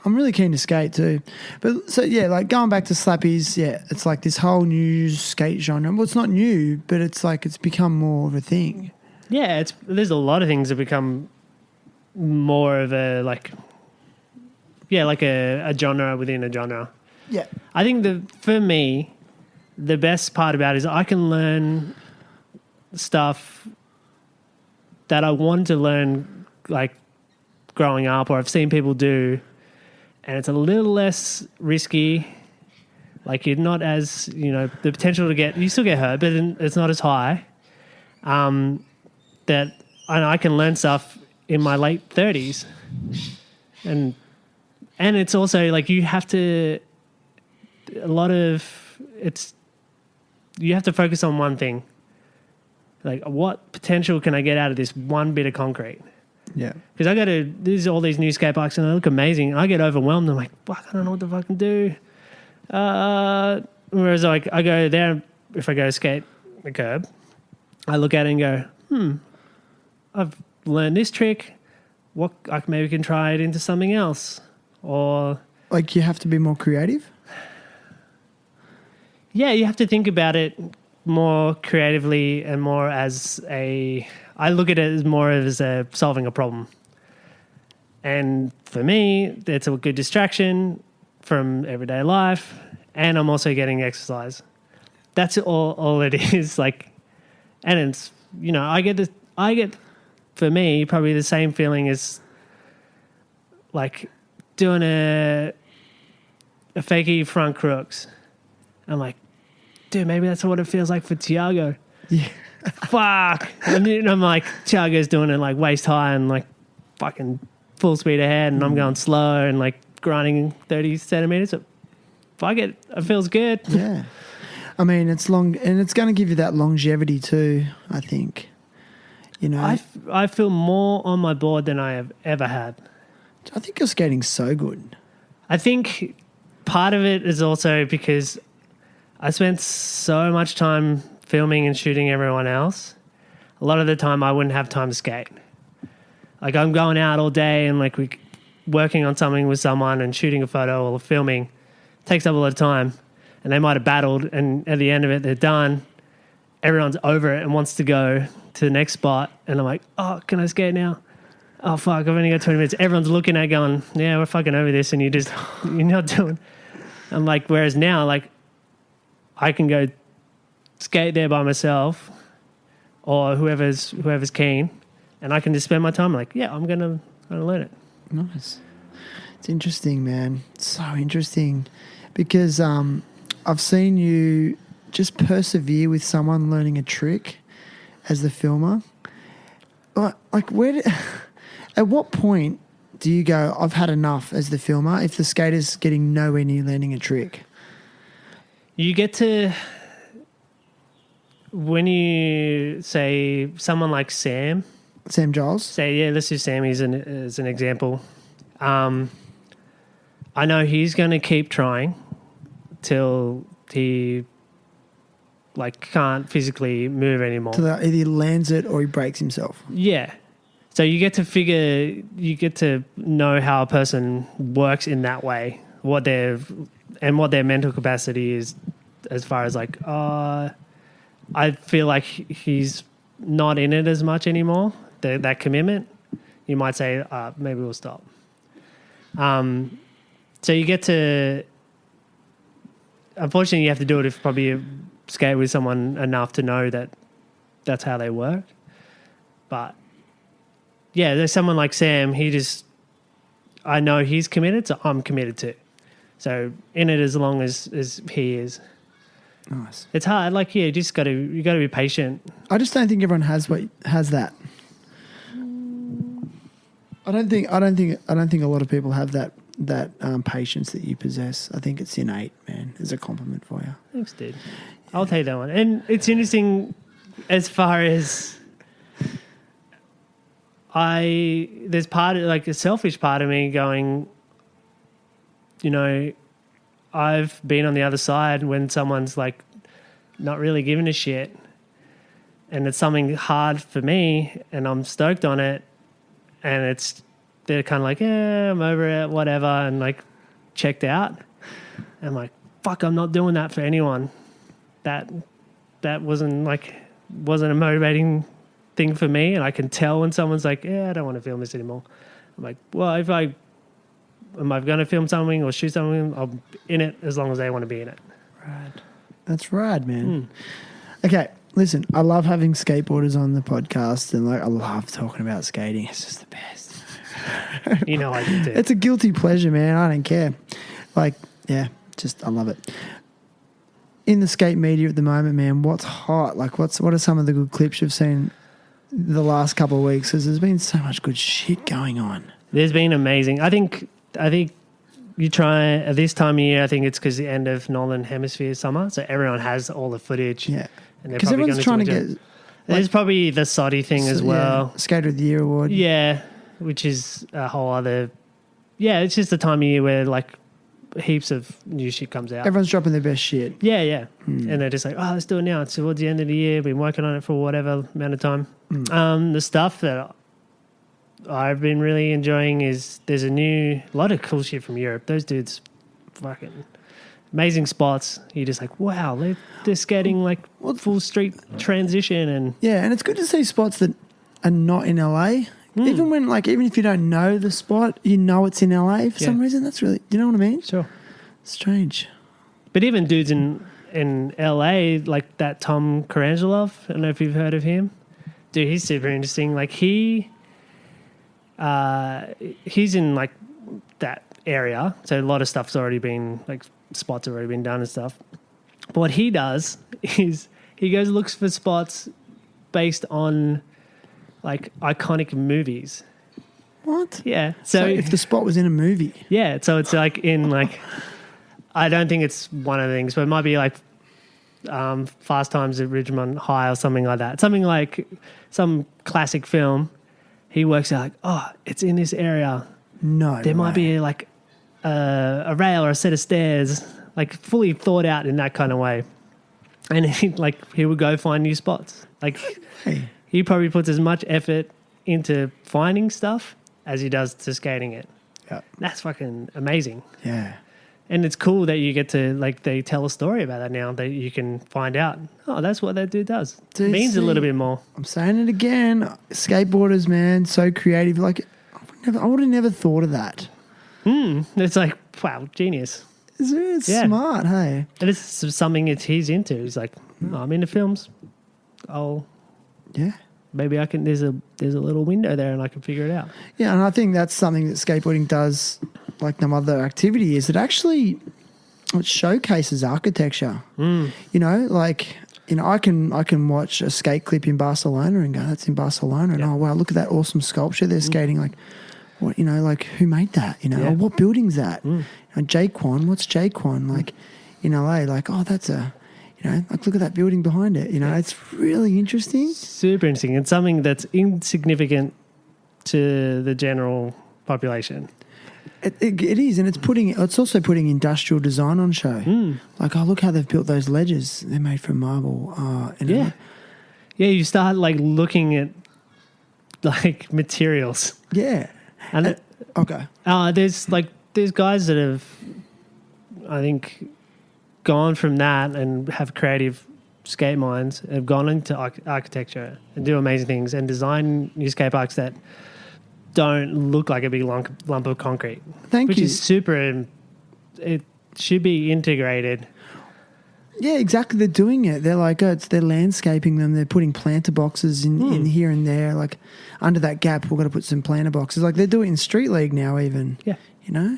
I'm really keen to skate too. But so, yeah, like going back to slappies, yeah, it's like this whole new skate genre. Well, it's not new, but it's like it's become more of a thing. Yeah, there's a lot of things that become more of a like a genre within a genre. Yeah. I think for me, the best part about it is I can learn stuff that I want to learn like growing up or I've seen people do, and it's a little less risky. Like you're not as, the potential you still get hurt, but it's not as high. That I can learn stuff in my late 30s. And it's also like you have to focus on one thing. Like, what potential can I get out of this one bit of concrete? Yeah. Because there's all these new skate parks and they look amazing. And I get overwhelmed. I'm like, fuck, I don't know what to fucking do. Whereas like I go there, if I go skate the curb, I look at it and go, I've learned this trick. What I maybe can try it into something else. Or like you have to be more creative? Yeah, you have to think about it more creatively and more as I look at it as more as solving a problem. And for me, it's a good distraction from everyday life, and I'm also getting exercise. That's all it is. Like, and it's, I get for me probably the same feeling as like doing a fakie front crooks. I'm like, dude, maybe that's what it feels like for Tiago. Yeah. Fuck. And I'm like, Tiago's doing it like waist high and like fucking full speed ahead, and I'm going slow and like grinding 30 centimeters. Fuck it. It feels good. Yeah. I mean, it's long, and it's going to give you that longevity too, I think. I feel more on my board than I have ever had. I think your skating's so good. I think part of it is also because I spent so much time filming and shooting everyone else. A lot of the time I wouldn't have time to skate. Like I'm going out all day and like we working on something with someone and shooting a photo or filming takes up a lot of time, and they might have battled and at the end of it they're done. Everyone's over it and wants to go to the next spot, and I'm like, oh, can I skate now? Oh fuck, I've only got 20 minutes. Everyone's looking at it going, yeah, we're fucking over this, and you're not doing. I'm like, whereas now, like, I can go skate there by myself or whoever's keen, and I can just spend my time like, yeah, I'm gonna learn it. Nice. It's interesting, man. It's so interesting because I've seen you just persevere with someone learning a trick as the filmer. Like at what point do you go, I've had enough as the filmer if the skater's getting nowhere near learning a trick? You get to, when you say someone like Sam Giles? Say, yeah, let's use Sam as an example. I know he's going to keep trying till he like can't physically move anymore. So that either he lands it or he breaks himself. Yeah. So you get to know how a person works in that way, what their mental capacity is as far as like, I feel like he's not in it as much anymore, that commitment. You might say, maybe we'll stop. So you get to unfortunately, you have to do it if probably you skate with someone enough to know that that's how they work. But yeah, there's someone like Sam. I know he's committed, so I'm committed too. So in it as long as he is. Nice. It's hard. Like, yeah, you got to be patient. I just don't think everyone has that. I don't think a lot of people have that patience that you possess. I think it's innate, man. It's a compliment for you. Thanks, dude. I'll take that one. And it's interesting as far as there's part of, like, a selfish part of me going, you know, I've been on the other side when someone's like not really giving a shit and it's something hard for me and I'm stoked on it and they're kind of like, yeah, I'm over it, whatever, and like checked out. And I'm like, fuck, I'm not doing that for anyone. That wasn't a motivating thing for me, and I can tell when someone's like, yeah, I don't want to film this anymore. I'm like, well, am I going to film something or shoot something? I'm in it as long as they want to be in it. Rad. That's rad, man. Okay, listen, I love having skateboarders on the podcast and like I love talking about skating. It's just the best. You know I do too. It's a guilty pleasure, man. I don't care. Like, yeah, just I love it. In the skate media at the moment, man, what's hot? Like what are some of the good clips you've seen the last couple of weeks? Because there's been so much good shit going on. There's been amazing. I think you try at this time of year. I think it's because the end of Northern Hemisphere summer, so everyone has all the footage. Yeah, and because everyone's trying to get. There's probably the Soddy thing as well. Yeah, Skater of the Year award. Yeah, which is a whole other. Yeah, it's just the time of year where like heaps of new shit comes out. Everyone's dropping their best shit. Yeah. And they're just like, oh, let's do it now. It's towards the end of the year. Been working on it for whatever amount of time. The stuff that I've been really enjoying is there's a lot of cool shit from Europe. Those dudes fucking amazing spots. You're just like, wow, they're skating like full street transition. And yeah, and it's good to see spots that are not in LA. Even if you don't know the spot, you know it's in LA for some reason. That's really, you know what I mean? Sure. Strange. But even dudes in LA, like that Tom Karangelov, I don't know if you've heard of him. Dude, he's super interesting. Like he's in like that area, so a lot of stuff's already been, like spots have already been done and stuff. But what he does is he goes and looks for spots based on like iconic movies. What? Yeah. So if the spot was in a movie. Yeah. So it's like in like, I don't think it's one of the things, but it might be like Fast Times at Ridgemont High or something like that. Something like some classic film. He works out like, oh, it's in this area. No. There might be like a rail or a set of stairs, like fully thought out in that kind of way. And he would go find new spots. Like, hey. He probably puts as much effort into finding stuff as he does to skating it. Yeah. That's fucking amazing. Yeah. And it's cool that you get to, like, they tell a story about that now that you can find out, oh, that's what that dude does. It means a little bit more. I'm saying it again. Skateboarders, man, so creative. Like, I would have never thought of that. It's like, wow, genius. It's smart, hey? And it's something he's into. He's like, oh, I'm into films. Yeah. Maybe I can. There's a little window there, and I can figure it out. Yeah, and I think that's something that skateboarding does, like no other activity, is it showcases architecture. You know, like I can watch a skate clip in Barcelona and go, that's in Barcelona, and oh wow, look at that awesome sculpture they're skating. Like, what, like who made that? Or what building's that? Jaquan, what's Jaquan? Like in LA, like that's a. Like look at that building behind it. It's really interesting. Super interesting. It's something that's insignificant to the general population. It is, and it's also putting industrial design on show. Like, look how they've built those ledges. They're made from marble. You start like looking at like materials. Yeah. And okay. There's guys that have, I think, gone from that and have creative skate minds, have gone into architecture and do amazing things and design new skate parks that don't look like a big lump of concrete. Thank you. Which is super. It should be integrated. Yeah, exactly. They're doing it. They're like, they're landscaping them. They're putting planter boxes in here and there. Like under that gap, we've got to put some planter boxes. Like they do it in Street League now even. Yeah. You know?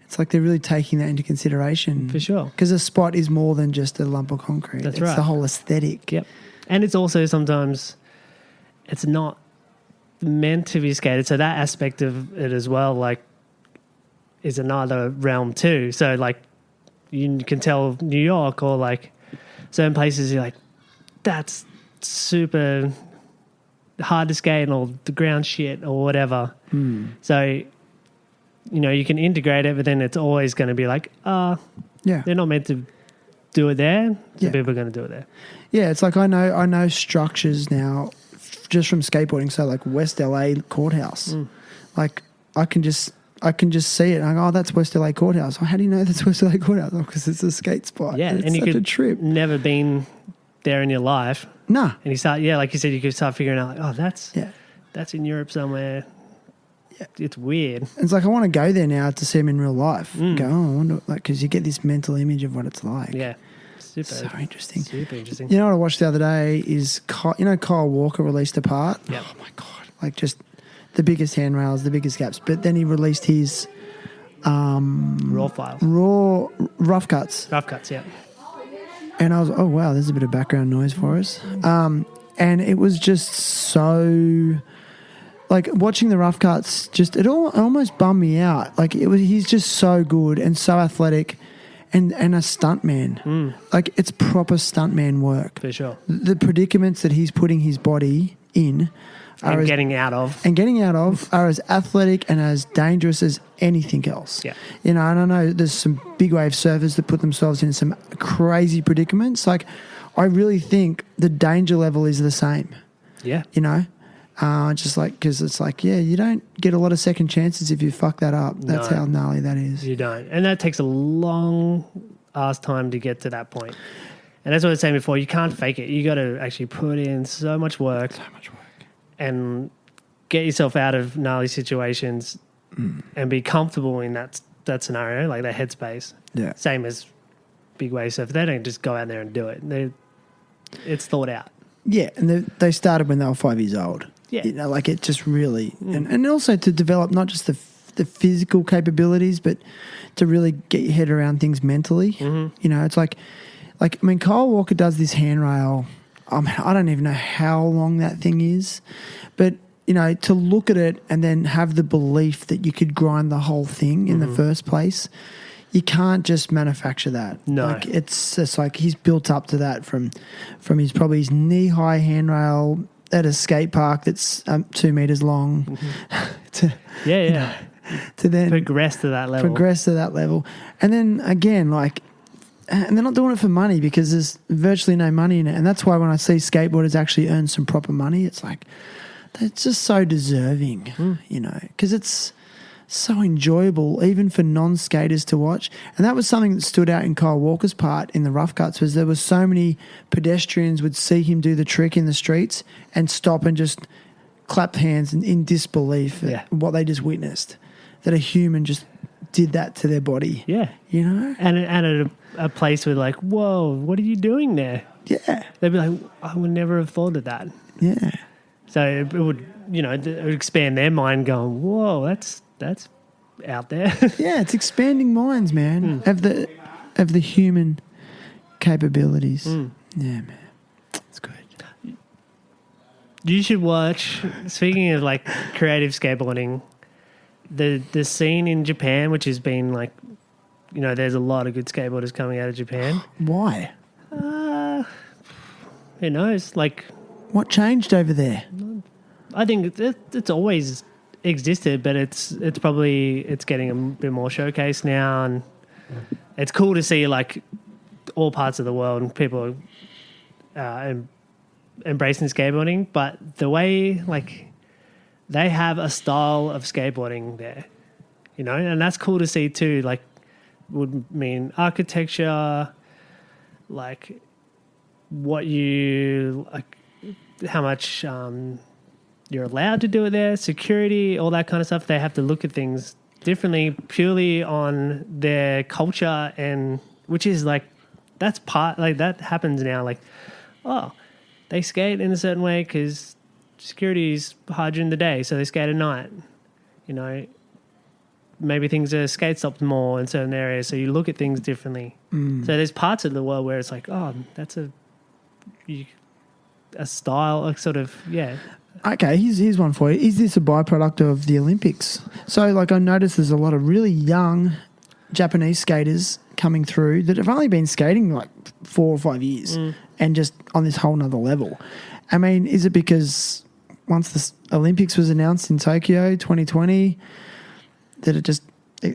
It's like they're really taking that into consideration. For sure. Because a spot is more than just a lump of concrete. That's it's right. the whole aesthetic. Yep. And it's also sometimes it's not meant to be skated. So that aspect of it as well, like, is another realm too. So like you can tell New York or like certain places you're like, that's super hard to skate or the ground shit or whatever. So, you know, you can integrate it, but then it's always going to be like, Yeah. they're not meant to do it there. So Yeah. people are going to do it there. Yeah, it's like I know structures now just from skateboarding. So like West LA Courthouse. Like I can just see it and I go, oh, that's West LA Courthouse. Oh, how do you know that's West LA Courthouse? Because it's a skate spot. Yeah, it's and you such could a trip. never been there in your life. Nah. And you start, like you said, you could start figuring out, like, oh, that's in Europe somewhere. Yeah. It's weird. It's like I want to go there now to see them in real life. Go, oh, I wonder, like, because you get this mental image of what it's like. Yeah. Super. So interesting. Super interesting. You know what I watched the other day is, Kyle Walker released a part. Yep. Oh, my God. Like, just the biggest handrails, the biggest gaps. But then he released his Raw files. rough cuts. Rough cuts, yeah. And I was, oh, wow, there's a bit of background noise for us. And it was just so, like, watching the rough cuts, just, it almost bummed me out. Like, he's just so good and so athletic and a stuntman. Like, it's proper stuntman work. For sure. The predicaments that he's putting his body in And getting out of. are as athletic and as dangerous as anything else. Yeah. You know, and I know there's some big wave surfers that put themselves in some crazy predicaments. Like, I really think the danger level is the same. Yeah. You know, just like, because it's like, yeah, you don't get a lot of second chances if you fuck that up. That's how gnarly that is. You don't. And that takes a long ass time to get to that point. And that's what I was saying before. You can't fake it. You got to actually put in so much work. And get yourself out of gnarly situations and be comfortable in that scenario, like that headspace. Yeah. Same as big wave surf. They don't just go out there and do it. It's thought out. Yeah, and they started when they were 5 years old. Yeah. You know, like it just really, and also to develop not just the physical capabilities, but to really get your head around things mentally. You know, it's like, I mean, Kyle Walker does this handrail. I don't even know how long that thing is, but, you know, to look at it and then have the belief that you could grind the whole thing in the first place, you can't just manufacture that. No. Like, it's just like he's built up to that from his knee-high handrail at a skate park that's 2 meters long to then Progress to that level. And then again, like, and they're not doing it for money because there's virtually no money in it. And that's why when I see skateboarders actually earn some proper money, it's like, they're just so deserving, you know, because it's so enjoyable even for non-skaters to watch. And that was something that stood out in Kyle Walker's part in the rough cuts, was there were so many pedestrians would see him do the trick in the streets and stop and just clap hands in disbelief at what they just witnessed, that a human just did that to their body. Yeah. You know? And at a place with like, whoa, what are you doing there? Yeah. They'd be like, I would never have thought of that. Yeah. So it would, you know, it would expand their mind going, whoa, that's out there. Yeah, it's expanding minds, man, of the human capabilities. Yeah, man. It's good. You should watch, speaking of like creative skateboarding, the scene in Japan, which has been like, you know, there's a lot of good skateboarders coming out of Japan. Why? Who knows? Like, what changed over there? I think it's always existed, but it's getting a bit more showcased now, and it's cool to see like all parts of the world and people embracing skateboarding. But the way like they have a style of skateboarding there, you know, and that's cool to see too. Like, would mean architecture, like what you like, how much you're allowed to do it there, security, all that kind of stuff. They have to look at things differently purely on their culture, and which is like that's that happens now. Like, oh, they skate in a certain way because security's hard during the day, so they skate at night. You know, maybe things are skate stopped more in certain areas, so you look at things differently. So there's parts of the world where it's like, oh, that's a style, a sort of, yeah. Okay, here's one for you. Is this a byproduct of the Olympics? So, like, I noticed there's a lot of really young Japanese skaters coming through that have only been skating like 4 or 5 years and just on this whole nother level. I mean, is it because once the Olympics was announced in Tokyo 2020 that it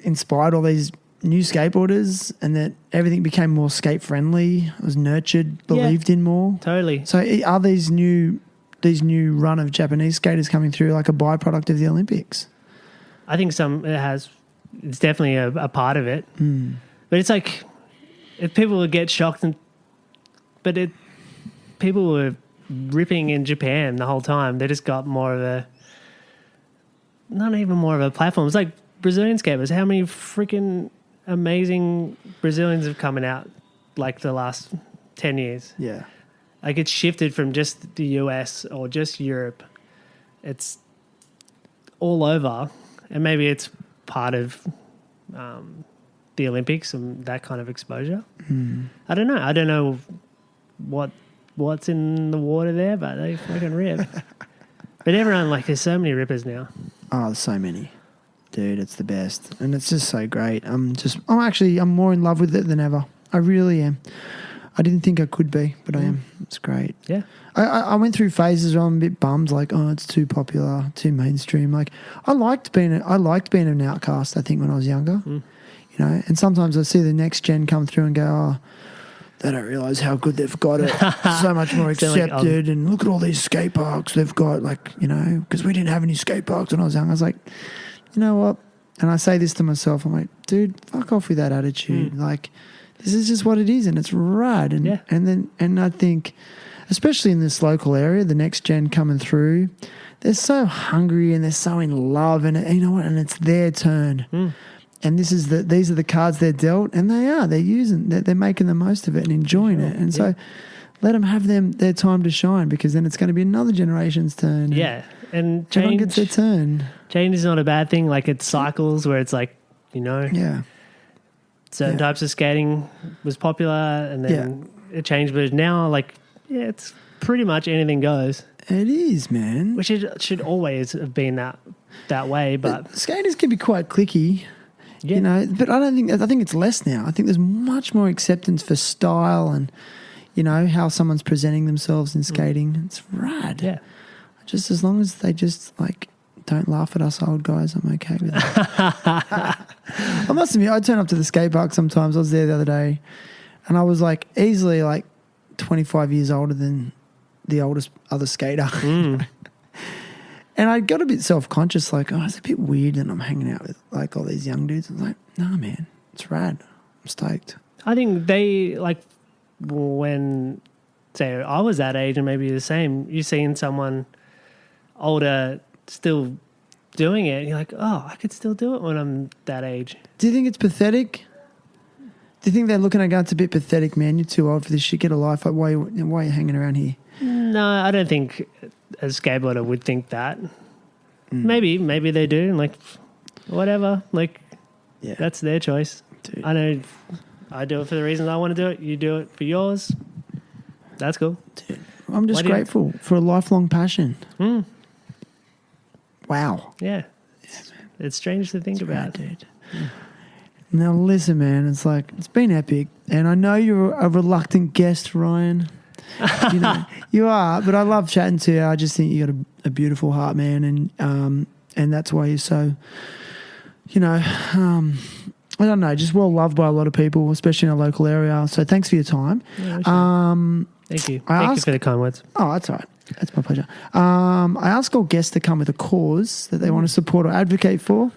inspired all these new skateboarders and that everything became more skate friendly, was nurtured, believed in more? Totally. So are these new run of Japanese skaters coming through like a byproduct of the Olympics? I think it's definitely a part of it. But it's like, if people would get shocked, people were ripping in Japan the whole time. They just got not even more of a platform. It's like Brazilian skaters. How many freaking amazing Brazilians have coming out like the last 10 years? Yeah. Like, it's shifted from just the US or just Europe. It's all over. And maybe it's part of the Olympics and that kind of exposure. I don't know. I don't know what's in the water there, but they fucking rip. But everyone, like, there's so many rippers now. Oh, there's so many. Dude, it's the best. And it's just so great. I'm more in love with it than ever. I really am. I didn't think I could be, but I am. It's great. Yeah. I went through phases where I'm a bit bummed, like, oh, it's too popular, too mainstream. Like, I liked being an outcast, I think, when I was younger. You know, and sometimes I see the next gen come through and go, oh, they don't realise how good they've got it. So much more accepted, and look at all these skate parks they've got, like, you know, because we didn't have any skate parks when I was young. I was like, you know what? And I say this to myself, I'm like, dude, fuck off with that attitude. Like, this is just what it is, and it's rad. And I think, especially in this local area, the next gen coming through, they're so hungry and they're so in love, and you know what? And it's their turn. And these are the cards they're dealt, and they're making the most of it and enjoying it. And so let them have their time to shine, because then it's going to be another generation's turn. Yeah. And everyone gets their turn. Change is not a bad thing. Like, it's cycles where it's like, you know, certain types of skating was popular, and then it changed. But now, like, it's pretty much anything goes. It is, man. Which it should always have been that way. But skaters can be quite cliquey. You know, but I think it's less now. I think there's much more acceptance for style and, you know, how someone's presenting themselves in skating. It's rad. Yeah. Just as long as they just, like, don't laugh at us old guys, I'm okay with it. I must admit, I turn up to the skate park sometimes. I was there the other day, and I was, like, easily, like, 25 years older than the oldest other skater. And I got a bit self-conscious, like, oh, it's a bit weird that I'm hanging out with, like, all these young dudes. I was like, nah, man, it's rad. I'm stoked. I think they, like, when, say, I was that age and maybe the same, you're seeing someone older still doing it, and you're like, oh, I could still do it when I'm that age. Do you think it's pathetic? Do you think they're looking at going, it's a bit pathetic, man, you're too old for this shit, get a life, like, why are you hanging around here? No, I don't think a skateboarder would think that. Maybe they do, and, like, whatever, like, that's their choice. Dude. I know I do it for the reasons I want to do it. You do it for yours. That's cool. Dude, I'm just grateful for a lifelong passion. Wow. Yeah. It's strange to think about. Dude. Now, listen, man, it's been epic, and I know you're a reluctant guest, Ryan. You know, you are, but I love chatting to you. I just think you got a beautiful heart, man, and that's why you're so, you know, I don't know, just well loved by a lot of people, especially in our local area. So thanks for your time. Yeah, thank you. Thank you for the kind words. Oh, that's all right. That's my pleasure. I ask all guests to come with a cause that they want to support or advocate for.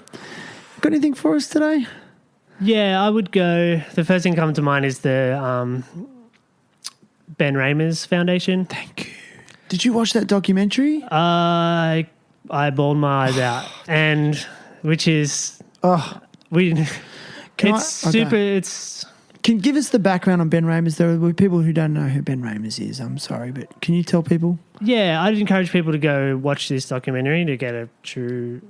Got anything for us today? Yeah, I would go. The first thing coming to mind is the Ben Raemers Foundation. Thank you. Did you watch that documentary? I bawled my eyes out, and which is super. It's Can give us the background on Ben Raemers. There are people who don't know who Ben Raemers is. I'm sorry, but can you tell people? Yeah, I'd encourage people to go watch this documentary to get a true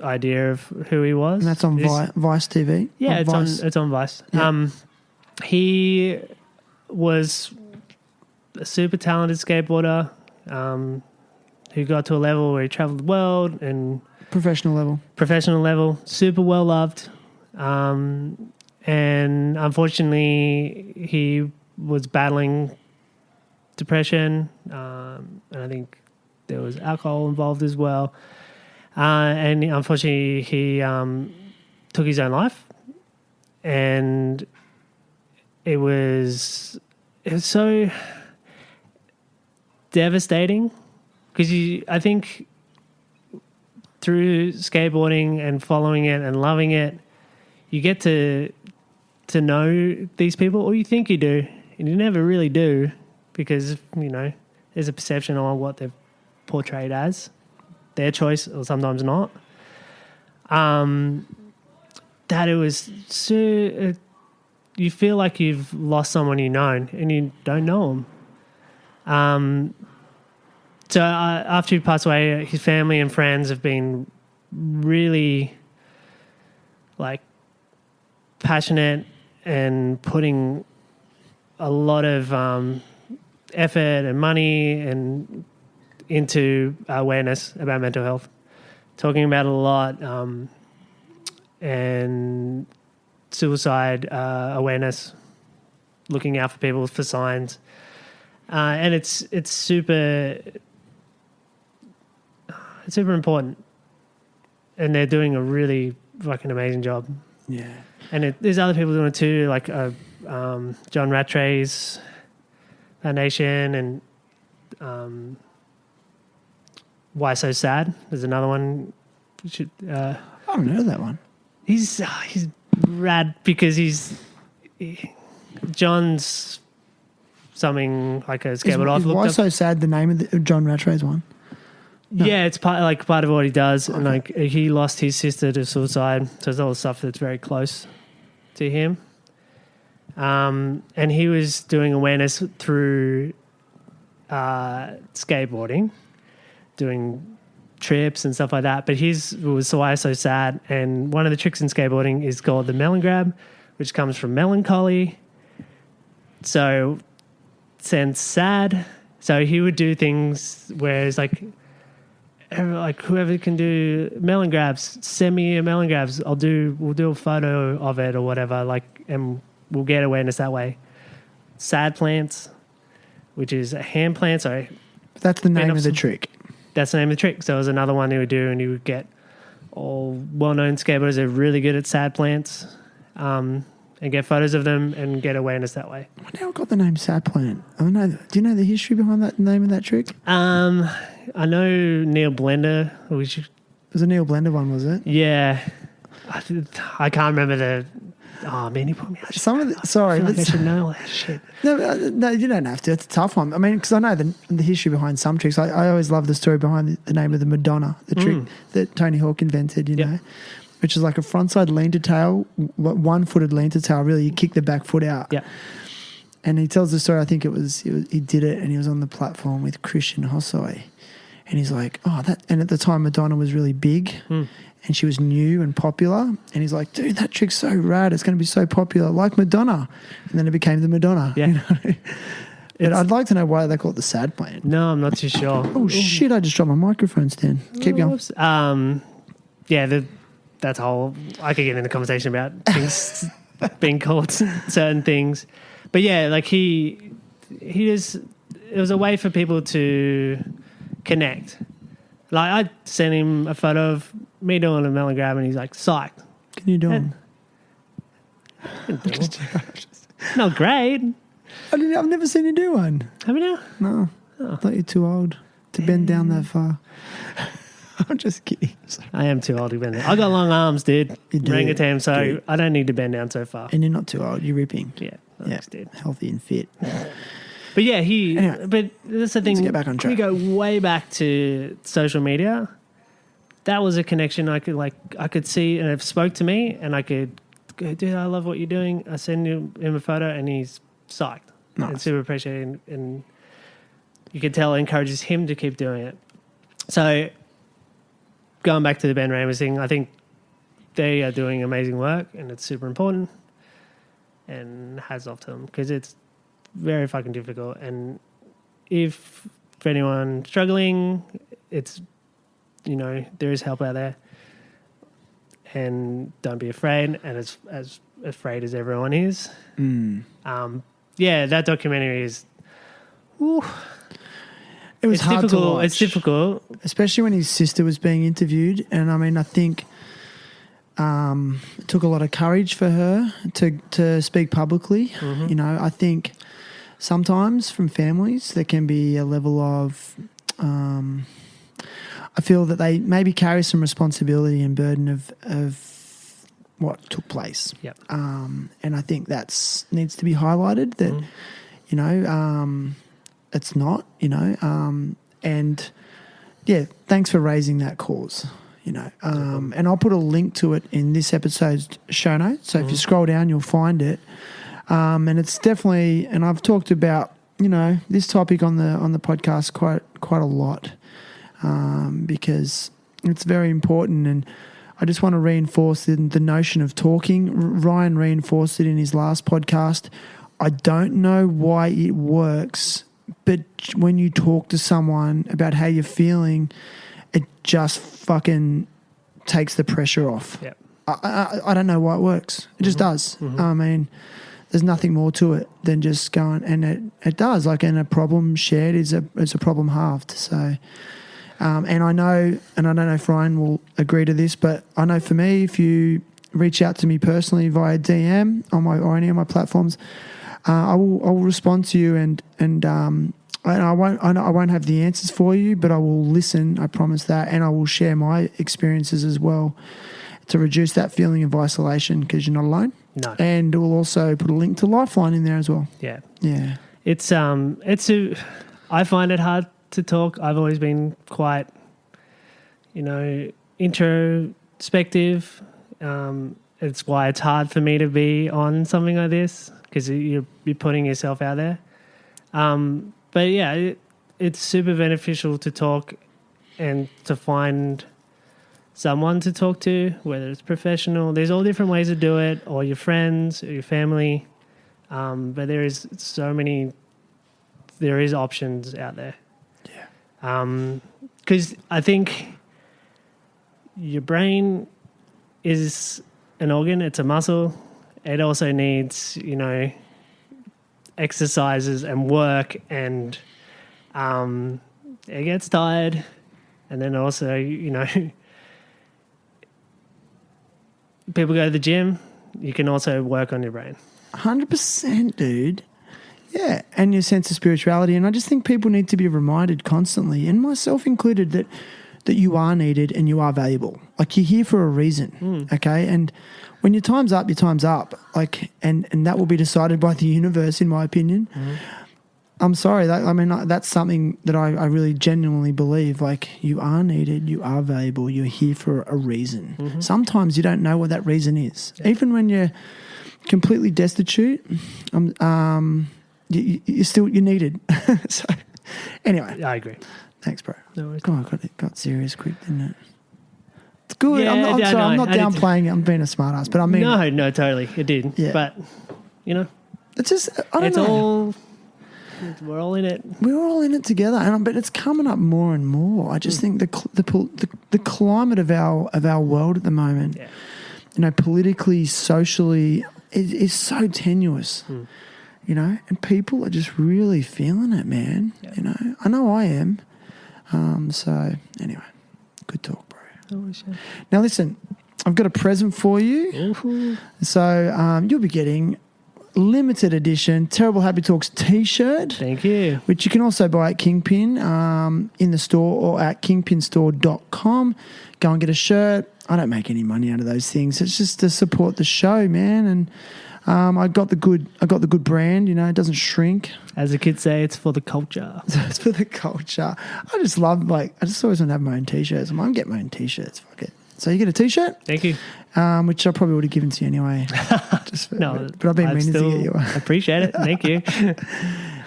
idea of who he was. And that's on Vice TV? Yeah, it's on Vice. Yeah. He was a super talented skateboarder who got to a level where he traveled the world and professional level, super well loved. And unfortunately, he was battling depression, and I think there was alcohol involved as well. And unfortunately, he took his own life, and it was so devastating because I think through skateboarding and following it and loving it, you get to know these people, or you think you do, and you never really do because, there's a perception on what they're portrayed as, their choice or sometimes not. That it was so... you feel like you've lost someone you know and you don't know them. So after he passed away, his family and friends have been really passionate and putting a lot of effort and money and into awareness about mental health, talking about it a lot, and suicide awareness, looking out for people for signs, and it's super important, and they're doing a really fucking amazing job. Yeah, and there's other people doing it too, like John Rattray's Foundation and Why So Sad. There's another one. I don't know that one. He's rad because John's something like a skateboard. Is Why So Sad the name of John Rattray's one? No. Yeah, it's part of what he does. Okay. And he lost his sister to suicide, so it's all the stuff that's very close to him. And he was doing awareness through skateboarding, doing trips and stuff like that. But his was Why So Sad, and one of the tricks in skateboarding is called the melon grab, which comes from melancholy. So sense sad. So he would do things where it's like whoever can do melon grabs, send me a melon grabs. We'll do a photo of it or whatever, and we'll get awareness that way. Sad plants, which is a hand plant. So that's the name of the trick. That's the name of the trick. So it was another one he would do, and he would get all well-known skateboarders that are really good at sad plants, and get photos of them and get awareness that way. I wonder how it got the name Sad Plant. I don't know. Do you know the history behind that name of that trick? I know Neil Blender. It was a Neil Blender one, was it? Yeah. I can't remember the... Oh, man, he put me out. Sorry. I should know all that shit. No, you don't have to. It's a tough one. I mean, because I know the history behind some tricks. I always love the story behind the name of the Madonna, the trick that Tony Hawk invented, you know, which is like a frontside lean to tail, one-footed lean to tail. Really, you kick the back foot out. Yeah. And he tells the story, I think he did it, and he was on the platform with Christian Hosoi. And he's like, and at the time Madonna was really big and she was new and popular. And he's like, dude, that trick's so rad. It's going to be so popular, like Madonna. And then it became the Madonna. Yeah. You know? But I'd like to know why they call it the Sad Plant. No, I'm not too sure. Oh, shit, I just dropped my microphone stand. Keep going. That's whole... I could get in the conversation about things being called certain things. But yeah, like he just... It was a way for people to connect. Like, I sent him a photo of me doing a melon grab, and he's like, psyched. Can you do them? Not great. I've never seen you do one. Have you now? No. I thought you're too old to bend down that far. I'm just kidding. Sorry. I am too old to bend down. I got long arms, dude. You do. Orangutan, so Dude. I don't need to bend down so far. And you're not too old. You're ripping. Yeah. Thanks, dude. Healthy and fit. But yeah, Anyway, but that's the thing. let's get back on track. We go way back to social media. That was a connection I could see, and it spoke to me, and I could dude, I love what you're doing. I send him a photo and he's psyched and super appreciated. And you can tell it encourages him to keep doing it. So going back to the Ben Raemers thing, I think they are doing amazing work and it's super important, and hats off to them because it's very fucking difficult. And if for anyone struggling, it's, you know, there is help out there, and don't be afraid. And as afraid as everyone is, that documentary is, it was hard difficult. to watch. It's difficult, especially when his sister was being interviewed. And I mean, I think it took a lot of courage for her to speak publicly. Mm-hmm. You know, I think sometimes from families there can be a level of I feel that they maybe carry some responsibility and burden of what took place. Yep. And I think that's needs to be highlighted that, you know, it's not, you know, and yeah, thanks for raising that cause, you know. And I'll put a link to it in this episode's show notes. So if you scroll down, you'll find it. And it's definitely, and I've talked about, you know, this topic on the podcast quite a lot, because it's very important. And I just want to reinforce the notion of talking. Ryan reinforced it in his last podcast. I don't know why it works, but when you talk to someone about how you're feeling, it just fucking takes the pressure off. Yep. I don't know why it works. It just does. I mean, there's nothing more to it than just going, and it does. Like, and a problem shared is a problem halved. So, and I know, and I don't know if Ryan will agree to this, but I know for me, if you reach out to me personally via DM or any of my platforms, I will respond to you, and I won't have the answers for you, but I will listen. I promise that, and I will share my experiences as well to reduce that feeling of isolation, because you're not alone. No. And we'll also put a link to Lifeline in there as well. Yeah. Yeah. I find it hard to talk. I've always been quite, you know, introspective. It's why it's hard for me to be on something like this, because you're putting yourself out there. But yeah, it's super beneficial to talk and to find someone to talk to, whether it's professional. There's all different ways to do it, or your friends or your family. But there is options out there. Yeah. Because I think your brain is an organ, it's a muscle. It also needs, you know, exercises and work, and it gets tired. And then also, you know, people go to the gym, you can also work on your brain. 100%, dude. Yeah, and your sense of spirituality. And I just think people need to be reminded constantly, and myself included, that you are needed and you are valuable. Like, you're here for a reason, okay? And when your time's up, your time's up. Like, and that will be decided by the universe, in my opinion. I'm sorry. That's something that I really genuinely believe. Like, you are needed, you are valuable, you're here for a reason. Sometimes you don't know what that reason is. Yeah. Even when you're completely destitute, you're needed. So, anyway. I agree. Thanks, bro. No worries. God, it got serious quick, didn't it? It's good. Yeah, I'm not downplaying it. I'm being a smart ass, but I mean... No, totally. It did. Yeah. But, you know... It's just... I don't know. We're all in it. We're all in it together, but it's coming up more and more. I just think the climate of our world at the moment, you know, politically, socially, is so tenuous. You know, and people are just really feeling it, man. Yeah. You know, I know I am. So anyway, good talk, bro. Now listen, I've got a present for you. So you'll be getting limited edition Terrible Happy Talks t-shirt. Thank you. Which you can also buy at Kingpin in the store, or at kingpinstore.com. Go and get a shirt. I don't make any money out of those things. It's just to support the show, man. And I got the good brand. You know, it doesn't shrink. As the kids say, it's for the culture. It's for the culture. I just always want to have my own t-shirts. I'm going to get my own t-shirts. Fuck it. So you get a T-shirt, Thank you. which I probably would have given to you anyway. No, but I've been I meaning to still get you one. appreciate it. Thank you.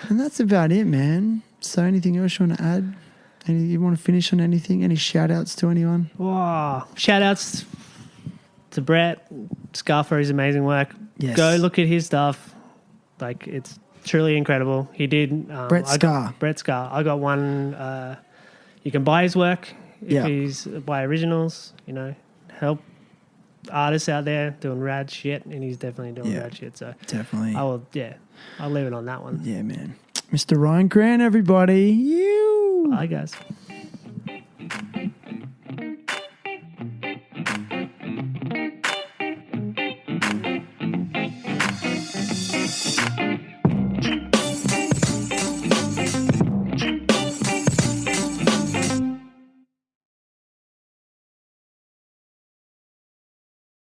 And that's about it, man. So anything else you want to add? You want to finish on anything? Any shout-outs to anyone? Wow. Shout outs to Brett Scar for his amazing work. Yes. Go look at his stuff. Like, it's truly incredible. He did. Brett Scar. Brett Scar. I got one. You can buy his work if he's buy originals. You know, help artists out there doing rad shit, and he's definitely doing rad shit. So Definitely. I'll leave it on that one. Yeah, man. Mr. Ryan Grant, everybody. You. Bye, guys.